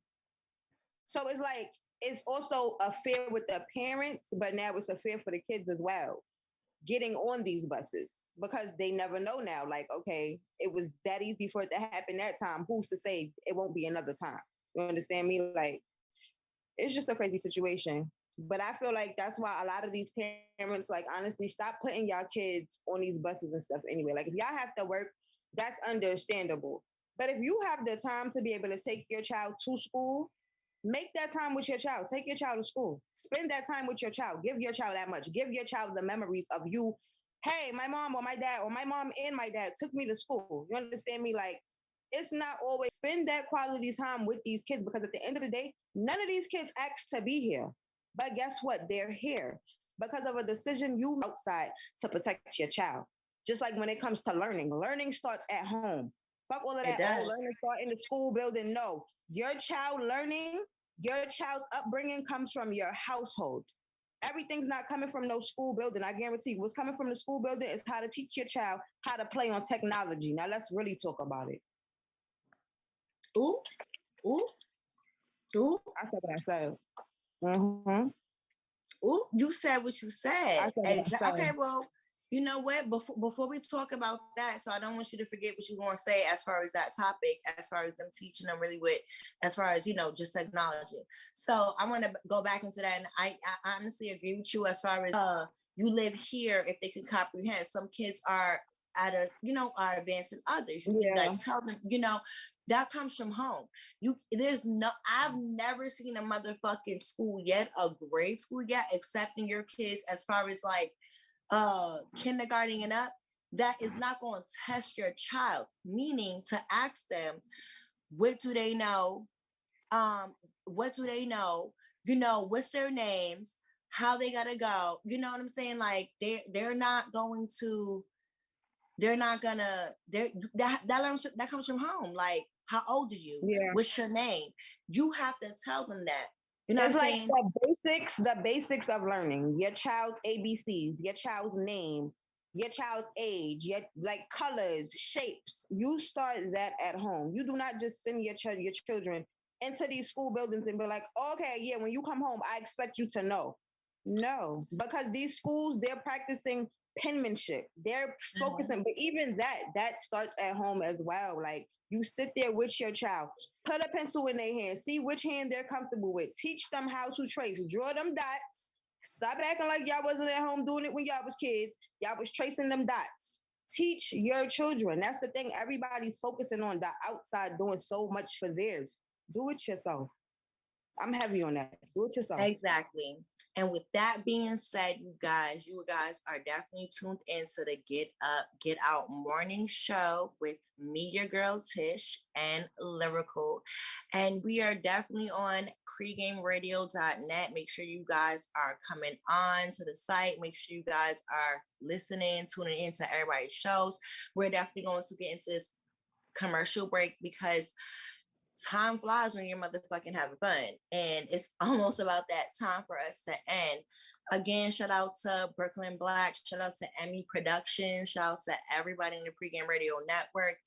So it's like, it's also a fear with the parents, but now it's a fear for the kids as well, getting on these buses because they never know now. Like, okay, it was that easy for it to happen that time. Who's to say it won't be another time? You understand me? Like, it's just a crazy situation. But I feel like that's why a lot of these parents, like, honestly, stop putting y'all kids on these buses and stuff anyway. Like, if y'all have to work, that's understandable. But if you have the time to be able to take your child to school, make that time with your child. Take your child to school. Spend that time with your child. Give your child that much. Give your child the memories of you. Hey, my mom or my dad or my mom and my dad took me to school. You understand me? Like, it's not always spend that quality time with these kids, because at the end of the day, none of these kids asked to be here. But guess what? They're here because of a decision you outside to protect your child. Just like when it comes to learning starts at home. Fuck all of that. Oh, learning start in the school building. No, your child learning, your child's upbringing comes from your household. Everything's not coming from no school building. I guarantee you, what's coming from the school building is how to teach your child how to play on technology. Now let's really talk about it. Ooh. I said what I said. Mm-hmm. Ooh, you said what you said. Exactly. Okay, well, you know what? Before we talk about that, so I don't want you to forget what you want to say as far as that topic, as far as them teaching them really with, as far as, just technology. So I want to go back into that, and I honestly agree with you as far as you live here, if they can comprehend. Some kids are at a, are advanced than others. You like tell them, that comes from home. I've never seen a motherfucking school yet, a grade school yet, accepting your kids as far as like kindergarten and up, that is not going to test your child, meaning to ask them, what do they know? What's their names, how they gotta go, you know what I'm saying? Like that comes from home. Like, how old are you? Yeah. What's your name? You have to tell them that. You know it's what I'm like saying? the basics of learning. Your child's ABCs, your child's name, your child's age, your like colors, shapes. You start that at home. You do not just send your children into these school buildings and be like, okay, yeah, when you come home, I expect you to know. No, because these schools, they're practicing penmanship. They're focusing, but even that starts at home as well. Like, you sit there with your child, put a pencil in their hand, see which hand they're comfortable with, teach them how to trace, draw them dots. Stop acting like y'all wasn't at home doing it when y'all was kids. Y'all was tracing them dots. Teach your children. That's the thing. Everybody's focusing on the outside, doing so much for theirs. Do it yourself. I'm heavy on that. Do it yourself. Exactly. And with that being said, you guys are definitely tuned into the Get Up, Get Out morning show with me, your girl Tish and Lyrical. And we are definitely on PreGameRadio.net. Make sure you guys are coming on to the site. Make sure you guys are listening, tuning into everybody's shows. We're definitely going to get into this commercial break because time flies when you're motherfucking having fun, and it's almost about that time for us to end. Again, shout out to Brooklyn Black, shout out to MEProductionz, shout out to everybody in the Pregame Radio Network.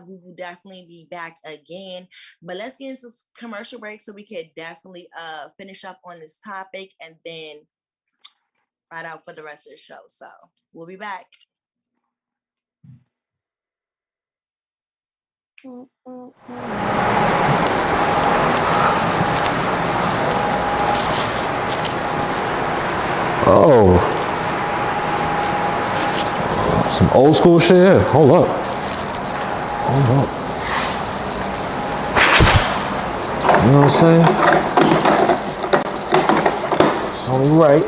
We will definitely be back again, but let's get into commercial break so we can definitely finish up on this topic and then ride out for the rest of the show. So we'll be back. Oh, some old school shit here. Hold up. You know what I'm saying? It's only right.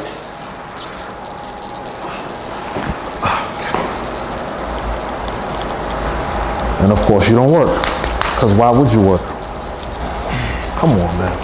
And of course you don't work, because why would you work? Come on, man.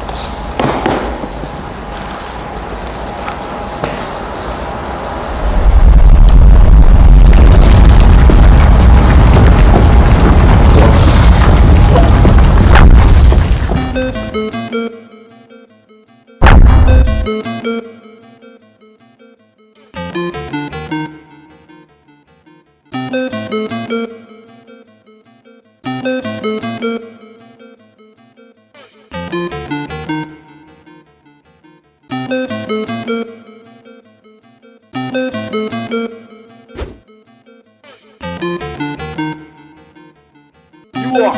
You are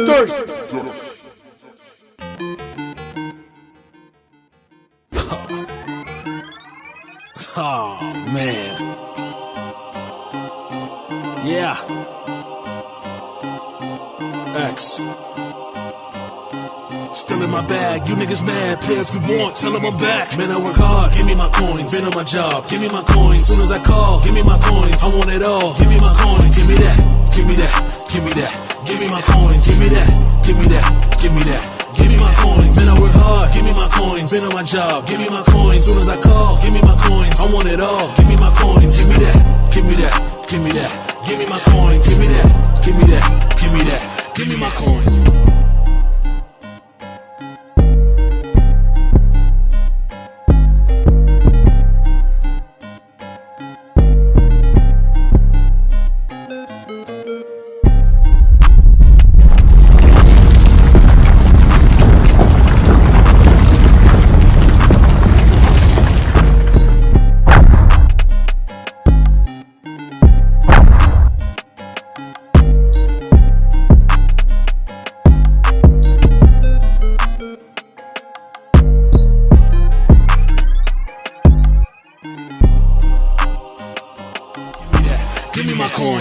thirsty. Oh, man. Yeah. X. bucks. Still in my bag, you niggas mad, play if you want, tell them I'm back. Man, I work hard, give me my coins, been on my job, give me my coins. Soon as I call, give me my coins, I want it all, give me my coins. Give me that, give me that, give me that, give me my coins. Give me that, give me that, give me that, give me my coins. Man, I work hard, give me my coins, been on my job, give me my coins. Soon as I call, give me my coins, I want it all, give me my coins. Give me that, give me that, give me that, give me my coins. Give me that, give me that, give me that, give me my coins.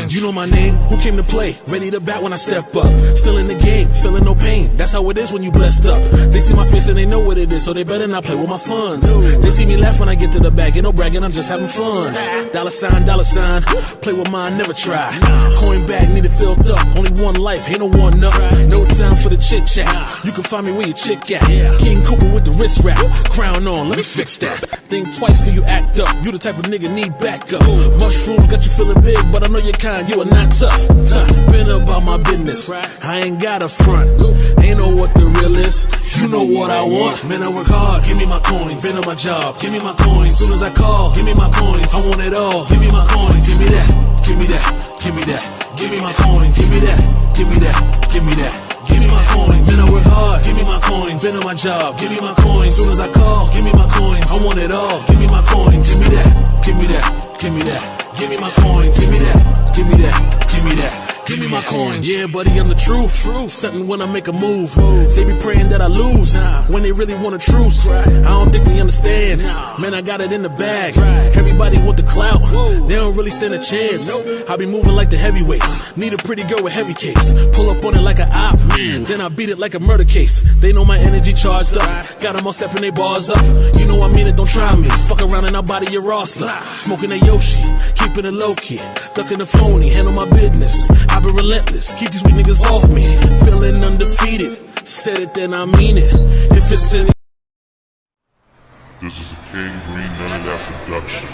You know my name, who came to play? Ready to bat when I step up. Still in the game, feeling no pain. That's how it is when you blessed up. They see my face and they know what it is, so they better not play with my funds. They see me laugh when I get to the bag, ain't no bragging, I'm just having fun. Dollar sign, play with mine, never try. Coin bag, need it filled up, only one life, ain't no one up. No time for the chit chat, you can find me where your chick at. King Cooper with the wrist wrap, crown on, let me fix that. Think twice before you act up, you the type of nigga need backup. Mushrooms got you feeling big, but I know you're kind, you are not tough. Been about my business, I ain't got a front. Ain't know what the real is, you know what I want. Man, I work hard, give me my coins. Been on my job, give me my coins. Soon as I call, give me my coins. I want it all, give me my coins. Give me that, give me that, give me that, give me my coins. Give me that, give me that, give me that, give me my coins. Man, I work hard, give me my coins. Been on my job, give me my coins. Soon as I call, give me my coins. I want it all, give me my coins. Give me that, give me that, give me that, give me my coins. Give me that, give me that, give me that, give me my coins. Yeah, buddy, I'm the truth. Stuntin' when I make a move. They be praying that I lose when they really want a truce. I don't think they understand. Man, I got it in the bag. Everybody want the clout. They don't really stand a chance. I be moving like the heavyweights. Need a pretty girl with heavy case. Pull up on it like an op. Then I beat it like a murder case. They know my energy charged up. Got them all stepping their bars up. You know I mean it, don't try me. Fuck around and I'll body your roster. Smoking a Yoshi, keeping it low key. Ducking the phony, handle my business. I've been relentless, keep these weak niggas off me. Feeling undefeated, said it then I mean it. If it's any. This is a King Green None of That production.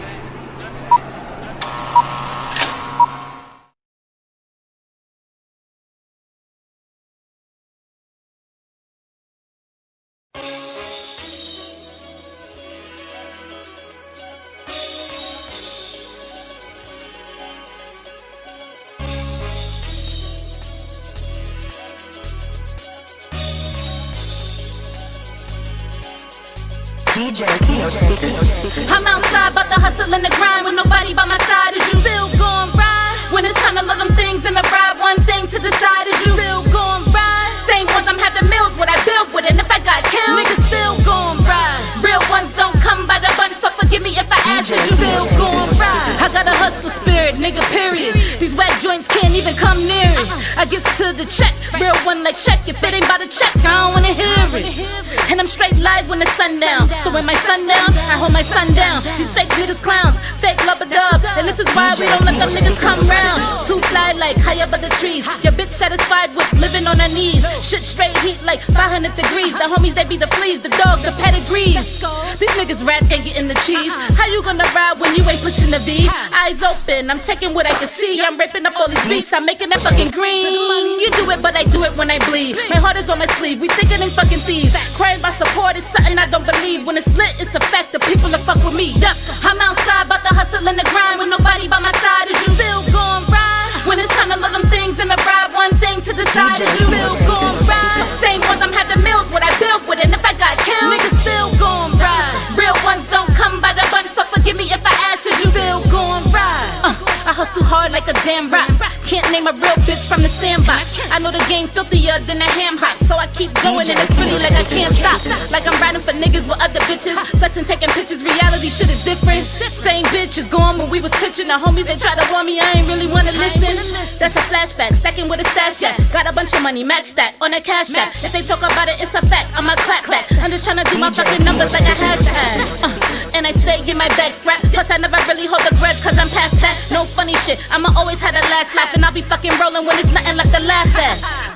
I'm outside, about to hustle and the grind with nobody by my side. Is you still gon' ride? When it's time to let them things in the ride, one thing to decide, is you still gon' ride? Same ones I'm having meals with, I build with, and if I got killed, niggas still gon' ride. Real ones don't come by the bunch, so forgive me if I ask, is you still gon' ride? I got a hustler spirit, nigga, period. These whack joints can't even come near it. I get to the check, real one like check. If it ain't by the check, I don't wanna hear it. And I'm straight live when the sun down. So when my sun down, I hold my son down. These fake niggas clowns, fake love-a-dub. And this is why we don't let them niggas come round. Too fly like high up at the trees. Your bitch satisfied with living on her knees. Shit straight heat like 500 degrees. The homies, they be the fleas, the dogs, the pedigrees. These niggas rats ain't getting the cheese. How you gonna ride when you ain't pushing the V? Eyes open, I'm taking what I can see. I'm raping up all these beats, I'm making that fucking green. You do it, but I do it when I bleed. My heart is on my sleeve, we thicker than fucking thieves. Crying by support is something I don't believe. When it's lit, it's a fact, the people that fuck with me. Yeah, I'm outside, about to hustle and the grind with nobody by my side. Is you still gon' ride? When it's time to let them things in the ride, one thing to decide, is you still gon' ride? Same ones I'm having meals with, I build with, and if I got killed, niggas still gon' ride. Real ones don't come by the bunch, so forgive me if I ask, is you still gon' ride? I hustle hard like a damn rock. Can't name a real bitch from the sandbox. I know the game filthier than a ham hock, so I keep going and it's really like I can't stop. Like I'm riding for niggas with other bitches, flexing, taking pictures. Reality shit is different. Same bitch is gone when we was pitching. The homies they try to warn me, I ain't really wanna listen. That's a flashback, stacking with a stash at. Got a bunch of money, match that on a cash app. If they talk about it, it's a fact. I'm a clap clap. I'm just trying to do my fucking numbers like a hashtag. And I stay in my bag strapped. Plus I never really hold a grudge cause I'm past that. No funny shit, I'ma always have the last laugh. And I'll be fucking rolling when it's nothing left to laugh at.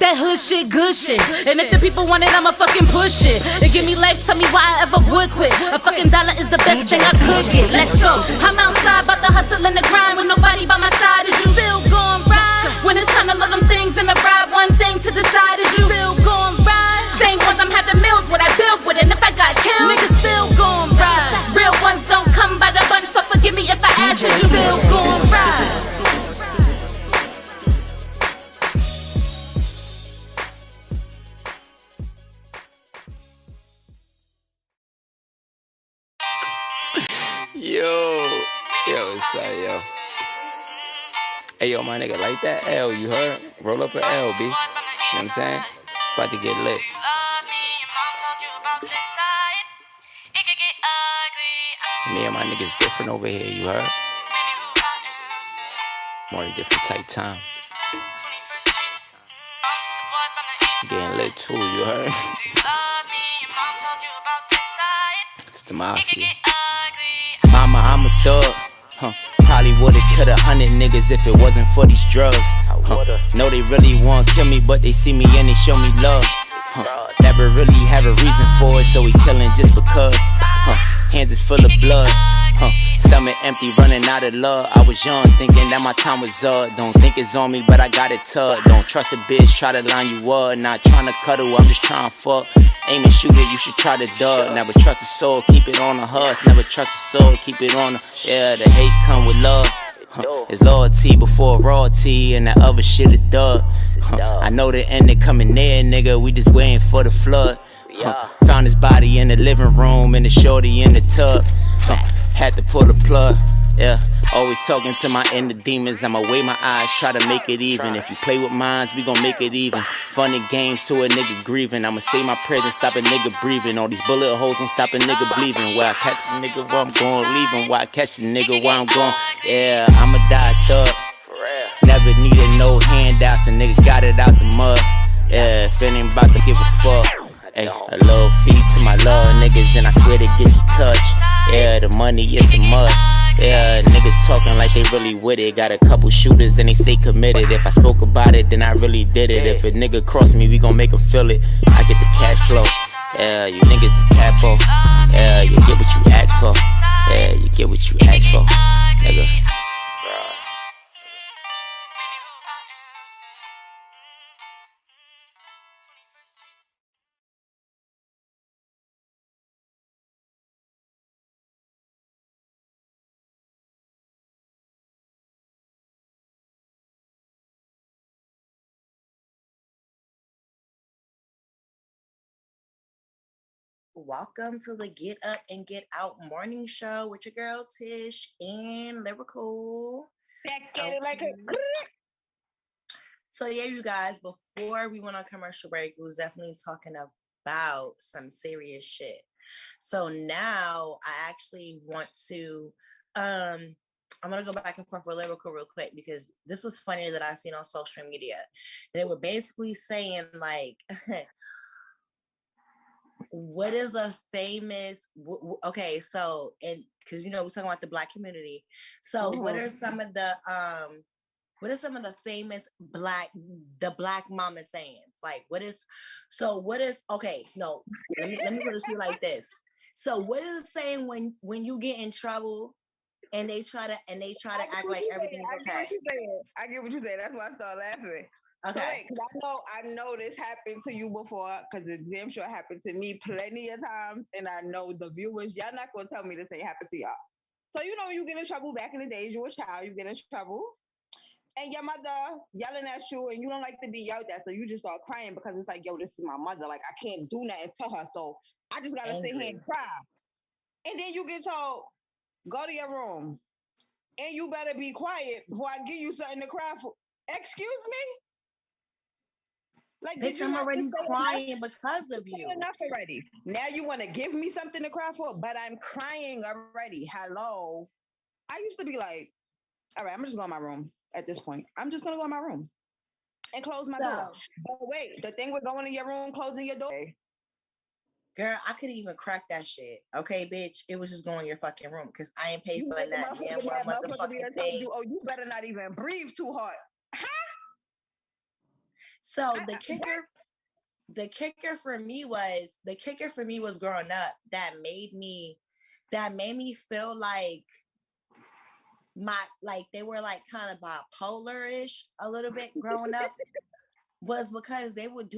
That hood shit, good shit. And if the people want it, I'ma fucking push it. They give me life, tell me why I ever would quit. A fucking dollar is the best thing I could get. Let's go. I'm outside, about to hustle and the grind. With nobody by my side, is you still gon' ride? When it's time to let them things in the ride, one thing to decide, is you still gon' ride? Same ones I'm having meals with, I build with. And if I got killed, niggas still gon' ride. Real ones don't come by the bunch, so forgive me if I ask, is you still gon' ride? Yo, what's up, yo? Hey, yo, my nigga, like that L, you heard? Roll up an L, B. You know what I'm saying? About to get lit. Me and my niggas different over here, you heard? More than different type time. Getting lit too, you heard? It's the mafia. Mama, I'm a thug. Probably would've killed 100 niggas if it wasn't for these drugs. Know they really want to kill me, but they see me and they show me love. Never really have a reason for it, so we killing just because. Hands is full of blood. Stomach empty, running out of love. I was young, thinking that my time was up. Don't think it's on me, but I got it tucked. Don't trust a bitch, try to line you up. Not trying to cuddle, I'm just trying to fuck. Aim and shoot it, you should try to duck. Never trust a soul, keep it on the husk. Never trust a soul, keep it on the... Yeah, the hate come with love. It's loyalty before royalty, and that other shit a dub. I know the end is coming near, nigga. We just waiting for the flood. Found his body in the living room, and the shorty in the tub. Had to pull the plug. Yeah, always talking to my inner demons. I'ma weigh my eyes, try to make it even. If you play with minds, we gon' make it even. Funny games to a nigga grieving. I'ma say my prayers and stop a nigga breathing. All these bullet holes gon' stop a nigga bleeding. Where I catch a nigga, where I'm going, leaving. Where I catch a nigga, where I'm going. Yeah, I'ma die thug. Never needed no handouts, a nigga got it out the mud. Yeah, if it ain't about to give a fuck. Ay, a little fee to my love niggas, and I swear to get your touch. Yeah, the money is a must. Yeah, niggas talking like they really with it. Got a couple shooters and they stay committed. If I spoke about it, then I really did it. If a nigga cross me, we gon' make him feel it. I get the cash flow. Yeah, you niggas is capo. Yeah, you get what you ask for. Yeah, you get what you ask for, nigga. Welcome to the Get Up and Get Out morning show with your girl Tish and Lyrical. So yeah, you guys, before we went on commercial break, we was definitely talking about some serious shit. So now I actually want to I'm gonna go back and forth with Lyrical real quick because this was funny that I seen on social media. And they were basically saying like what is a famous okay, so and because you know we're talking about the Black community, so what are some of the famous Black mama sayings? Like what is okay, no, let me put it to you like this. So what is it saying when you get in trouble and they try to act like everything's okay? I get what you said. That's why I started laughing. Okay. So wait, I know this happened to you before, because it's damn sure happened to me plenty of times, and I know the viewers, y'all not gonna tell me this ain't happened to y'all. So you know, you get in trouble back in the days, you a child, you get in trouble, and your mother yelling at you, and you don't like to be yelled at, so you just start crying because it's like, yo, this is my mother, like I can't do nothing to her, so I just gotta sit here and cry. And then you get told, go to your room, and you better be quiet before I give you something to cry for. Excuse me? Like, bitch, I'm already crying because of you. Enough already. Now you want to give me something to cry for, but I'm crying already. Hello. I used to be like, all right, I'm just going to my room at this point. I'm just going to go in my room and close my door. But wait, the thing with going in your room, closing your door. Girl, I couldn't even crack that shit. Okay, bitch, it was just going in your fucking room because I ain't paid for that damn one motherfucking thing. You, oh, you better not even breathe too hard. So the kicker for me was growing up that made me feel like they were like kind of bipolar-ish a little bit growing up was because they would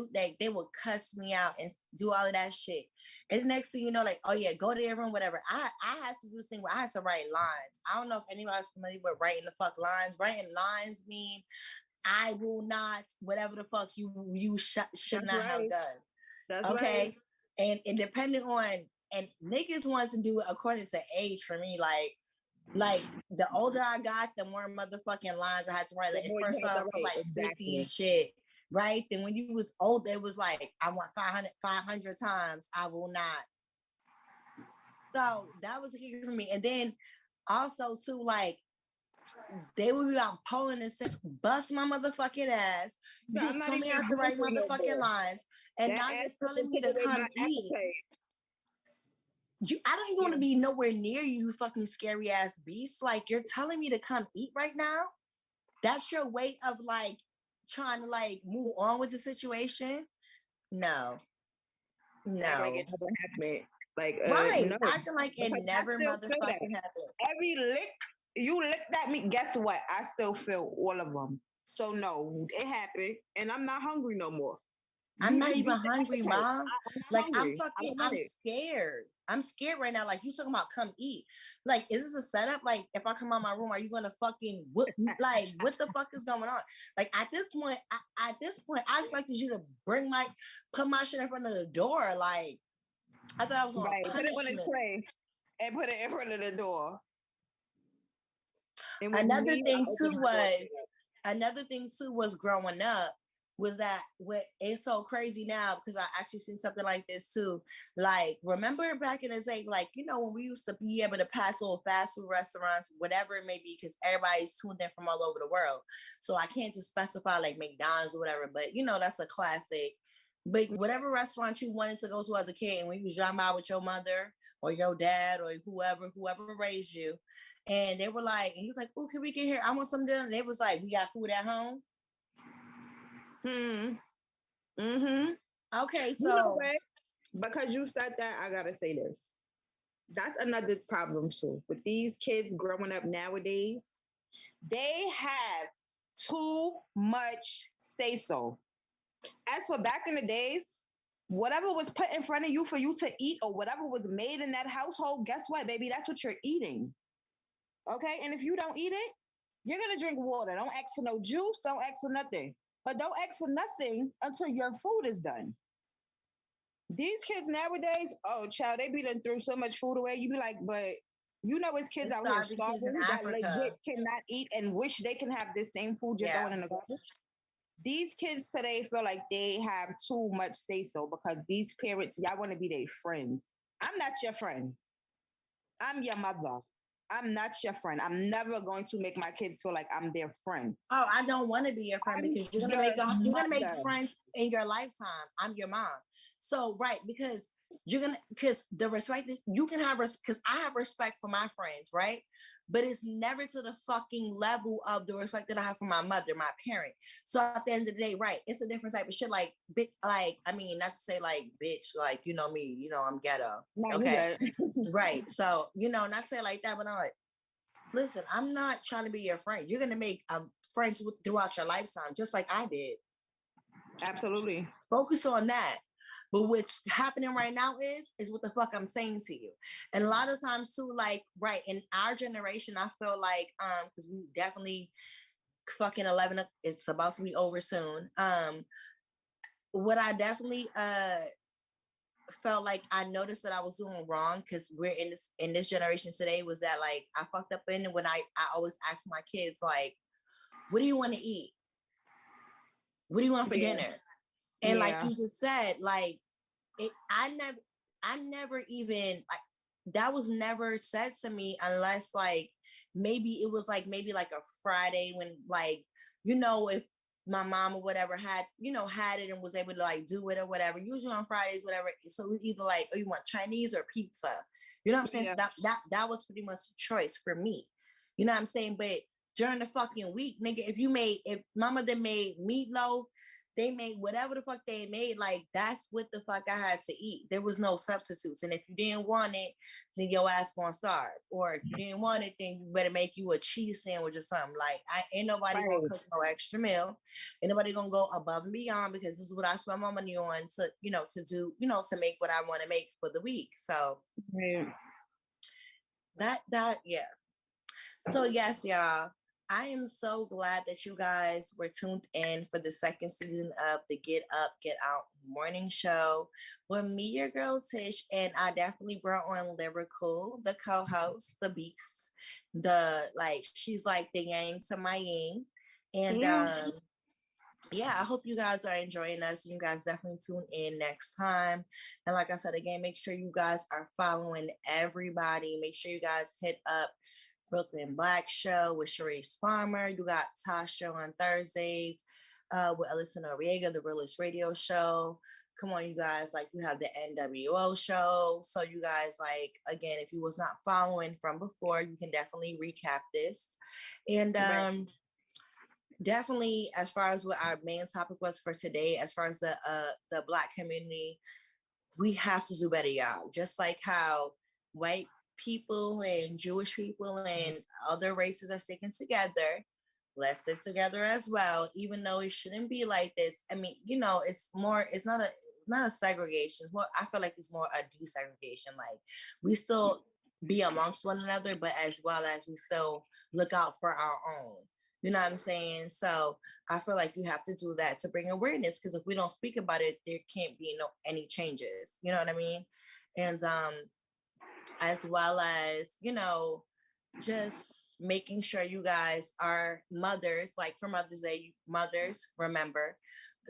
cuss me out and do all of that shit. And the next thing you know, like, oh yeah, go to your room, whatever. I had to do this thing where I had to write lines. I don't know if anybody's familiar with writing the fuck lines. Writing lines mean I will not, whatever the fuck you should not have done. That's okay. Right. And depending on, and niggas want to do it according to age for me, like the older I got, the more motherfucking lines I had to write. Like at first I was like 50 and shit. Right? Then when you was old, it was like, I want 500 times, I will not. So that was a kicker for me. And then also too, like, they would be out polling and saying, bust my motherfucking ass. You just told me how to write motherfucking lines. And now you're telling me to come eat. I don't even want to be nowhere near you, fucking scary ass beast. Like, you're telling me to come eat right now? That's your way of like trying to like move on with the situation? No. Like it never happened. Like right. No. Acting like it never motherfucking happened. Every lick you licked at me, guess what? I still feel all of them. So no, it happened, and I'm not hungry no more. I'm not even hungry, Mom. Like I'm hungry. scared. I'm scared right now. Like you talking about come eat. Like, is this a setup? Like, if I come out my room, are you gonna fucking like what the fuck is going on? Like at this point, I expected you to put my shit in front of the door. Like I thought I was on put it on a tray and put it in front of the door. Another thing too was growing up was that what it's so crazy now because I actually seen something like this too. Like, remember back in the day, like, you know, when we used to be able to pass little fast food restaurants, whatever it may be, because everybody's tuned in from all over the world. So I can't just specify like McDonald's or whatever, but you know, that's a classic. But whatever restaurant you wanted to go to as a kid, and when you was driving by with your mother or your dad or whoever raised you, and they were like, and you was like, oh, can we get here? I want some dinner. And they was like, we got food at home. Okay, so you know because you said that, I gotta say this. That's another problem too with these kids growing up nowadays. They have too much say so. As for back in the days, whatever was put in front of you for you to eat or whatever was made in that household, guess what, baby? That's what you're eating. Okay, and if you don't eat it, you're gonna drink water. Don't ask for no juice. Don't ask for nothing. But don't ask for nothing until your food is done. These kids nowadays, oh, child, they be done threw so much food away. You be like, but you know, it's kids out here starving that legit cannot eat and wish they can have this same food you're throwing in the garbage. These kids today feel like they have too much say-so because these parents, y'all want to be their friends. I'm not your friend. I'm your mother. I'm not your friend. I'm never going to make my kids feel like I'm their friend. Oh, I don't want to be your friend because you're gonna make friends in your lifetime. I'm your mom. So right, because the respect that you can have, because I have respect for my friends, right? But it's never to the fucking level of the respect that I have for my mother, my parent. So at the end of the day, right, it's a different type of shit. Like, I mean, not to say like, bitch, like, you know me, you know, I'm ghetto. Okay. Right. So, you know, not to say like that, but I'm like, listen, I'm not trying to be your friend. You're going to make friends throughout your lifetime, just like I did. Absolutely. Focus on that. But what's happening right now is what the fuck I'm saying to you. And a lot of times too, like, right, in our generation, I feel like, because we definitely fucking 11, it's about to be over soon. What I definitely felt like I noticed that I was doing wrong, because we're in this generation today, was that like I fucked up in when I always ask my kids, like, what do you want to eat? What do you want for dinner? And like you just said, like I never even like that was never said to me unless like maybe it was like maybe like a Friday when like, you know, if my mom or whatever had, you know, had it and was able to like do it or whatever. Usually on Fridays, whatever. So it was either like, oh, you want Chinese or pizza. You know what I'm saying? Yeah. So that was pretty much a choice for me. You know what I'm saying? But during the fucking week, nigga, if mama then made meatloaf, they made whatever the fuck they made, like that's what the fuck I had to eat. There was no substitutes. And if you didn't want it, then your ass gonna starve. Or if you didn't want it, then you better make you a cheese sandwich or something. Like ain't nobody gonna cook no extra meal. Ain't nobody gonna go above and beyond because this is what I spend my money on to, you know, to do, you know, to make what I want to make for the week. So that yeah. So yes, y'all. I am so glad that you guys were tuned in for the second season of the Get Up, Get Out morning show with me, your girl Tish, and I definitely brought on Lyrical, the co-host, the beast, she's like the yang to my yin, and yeah, I hope you guys are enjoying us. You guys definitely tune in next time, and like I said again, make sure you guys are following everybody. Make sure you guys hit up Brooklyn Black Show with Sharice Farmer. You got Tasha on Thursdays with Alyssa Noriega, the Realist Radio Show. Come on, you guys. Like, you have the NWO show. So you guys, like, again, if you was not following from before, you can definitely recap this. And definitely, as far as what our main topic was for today, as far as the Black community, we have to do better, y'all. Just like how white people and Jewish people and other races are sticking together, let's stick together as well, even though it shouldn't be like this. I mean, you know, it's not a segregation. It's more, I feel like it's more a desegregation. Like, we still be amongst one another, but as well as we still look out for our own. You know what I'm saying? So I feel like you have to do that to bring awareness, because if we don't speak about it, there can't be any changes. You know what I mean? And as well as, you know, just making sure you guys are mothers, like for Mother's Day, mothers, remember,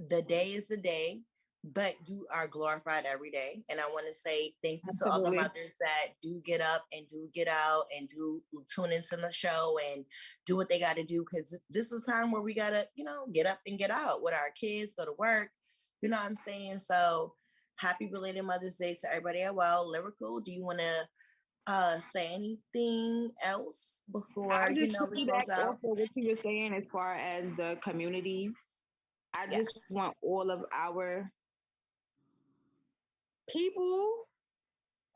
the day is the day, but you are glorified every day. And I want to say thank you to all the mothers that do get up and do get out and do tune into the show and do what they got to do, because this is a time where we got to, you know, get up and get out with our kids, go to work. You know what I'm saying? So happy belated Mother's Day to everybody as well. Lyrical, do you want to say anything else before I just we close out? Also, what you were saying as far as the communities, I just want all of our people.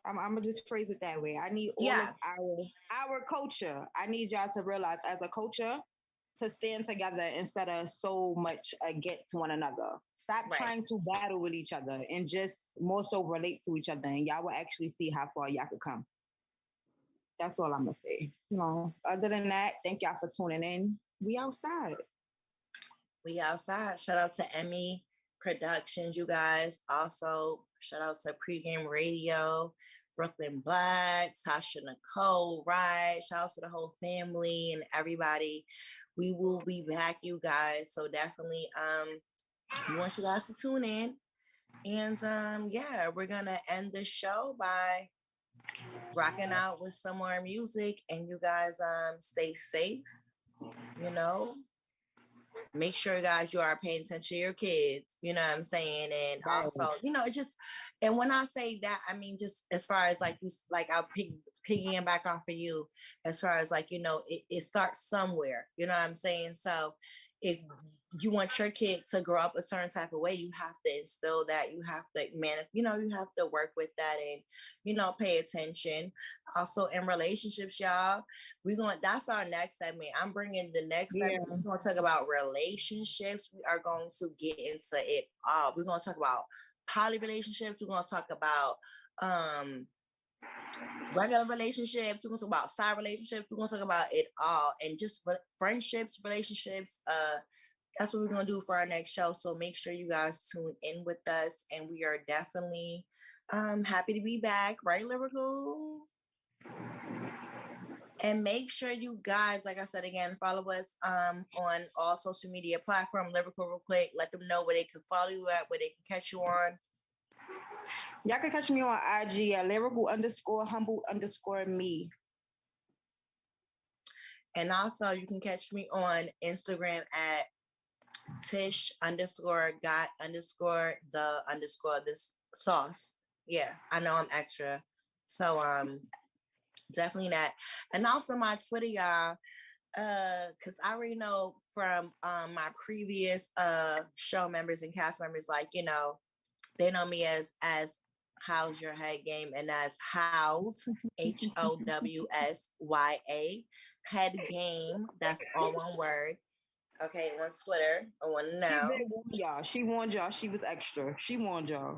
I'm gonna just phrase it that way. I need all of our culture. I need y'all to realize, as a culture, to stand together instead of so much against one another. Stop trying to battle with each other and just more so relate to each other, and y'all will actually see how far y'all could come. That's all I'm gonna say. You know, other than that, thank y'all for tuning in. We outside. We outside. Shout out to MEProductionz, you guys. Also, shout out to PreGame Radio, Brooklyn Black, Tasha Nicole, right? Shout out to the whole family and everybody. We will be back, you guys. So definitely we want you guys to tune in. And yeah, we're gonna end the show by rocking out with some more music, and you guys stay safe, you know. Make sure, guys, you are paying attention to your kids, you know what I'm saying? And also, you know, it's just, and when I say that, I mean, just as far as like you, like I'll piggying back off of you, as far as like, you know, it starts somewhere, you know what I'm saying? So if you want your kid to grow up a certain type of way, you have to instill that. You have to, you have to work with that and, you know, pay attention. Also in relationships, y'all, that's our next segment. I'm bringing the next segment. We're going to talk about relationships. We are going to get into it all. We're going to talk about poly relationships. We're going to talk about regular relationships. We're going to talk about side relationships. We're going to talk about it all, and just friendships, relationships. That's what we're going to do for our next show. So make sure you guys tune in with us, and we are definitely happy to be back, right, Lyrical? And make sure you guys, like I said again, follow us on all social media platforms. Lyrical real quick. Let them know where they can follow you at, where they can catch you on. Y'all can catch me on IG at lyrical_humble_me. And also you can catch me on Instagram at Tish_got_the_ sauce. Yeah, I know I'm extra. So definitely that. And also my Twitter, y'all, because I already know from my previous show members and cast members, like, you know, they know me as How's Your Head Game, and as Hows, HOWSYA, Head Game. That's all one word. Okay, on Twitter. I want to know. She warned y'all. She was extra. She warned y'all.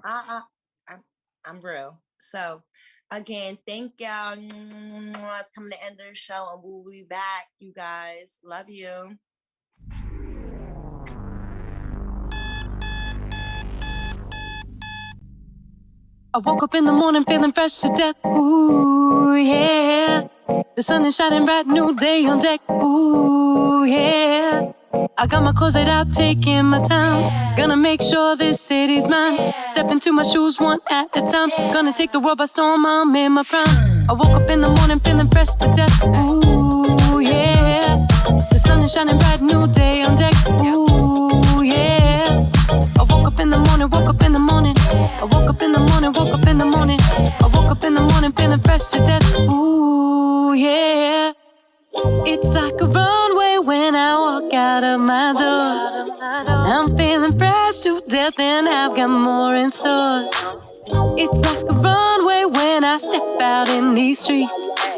I'm real. So, again, thank y'all. It's coming to the end of the show, and we'll be back, you guys. Love you. I woke up in the morning feeling fresh to death. Ooh, yeah. The sun is shining bright, new day on deck. Ooh, yeah. I got my closet out, taking my time. Gonna make sure this city's mine. Step into my shoes one at a time. Gonna take the world by storm, I'm in my prime. I woke up in the morning feeling fresh to death. Ooh, yeah. The sun is shining bright, new day on deck. Ooh, yeah. I woke up in the morning, woke up in the morning. I woke up in the morning, woke up in the morning. I woke up in the morning feeling fresh to death. Ooh, yeah. It's like a runway when I walk out of my door. I'm feeling fresh to death and I've got more in store. It's like a runway when I step out in these streets.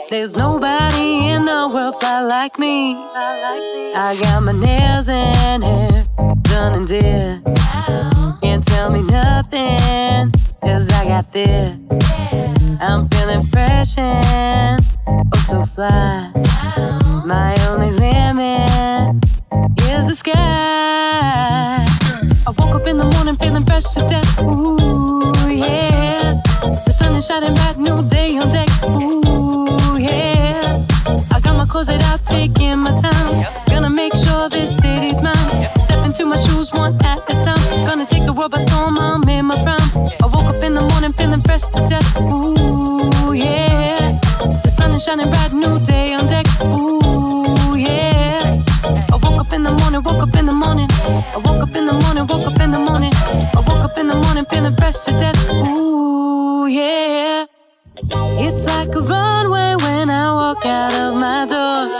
There's nobody in the world fly like me. I got my nails and hair done and did. Can't tell me nothing, 'cause I got this. I'm feeling fresh and oh so fly. My only limit is the sky. I woke up in the morning feeling fresh to death. Ooh, yeah. The sun is shining bright, new day on deck. Ooh, yeah. I got my closet out, taking my time. Gonna make sure this city's mine. Step into my shoes one at a time. Gonna take the world by storm, I'm in my prime. I woke up in the morning feeling fresh to death. Ooh, yeah. The sun is shining bright, new day on deck. Ooh, yeah. I woke up in the morning, woke up in the morning. I woke up in the morning, woke up in the morning. I woke up in the morning feeling fresh to death. Ooh, yeah. It's like a runway when I walk out of my door.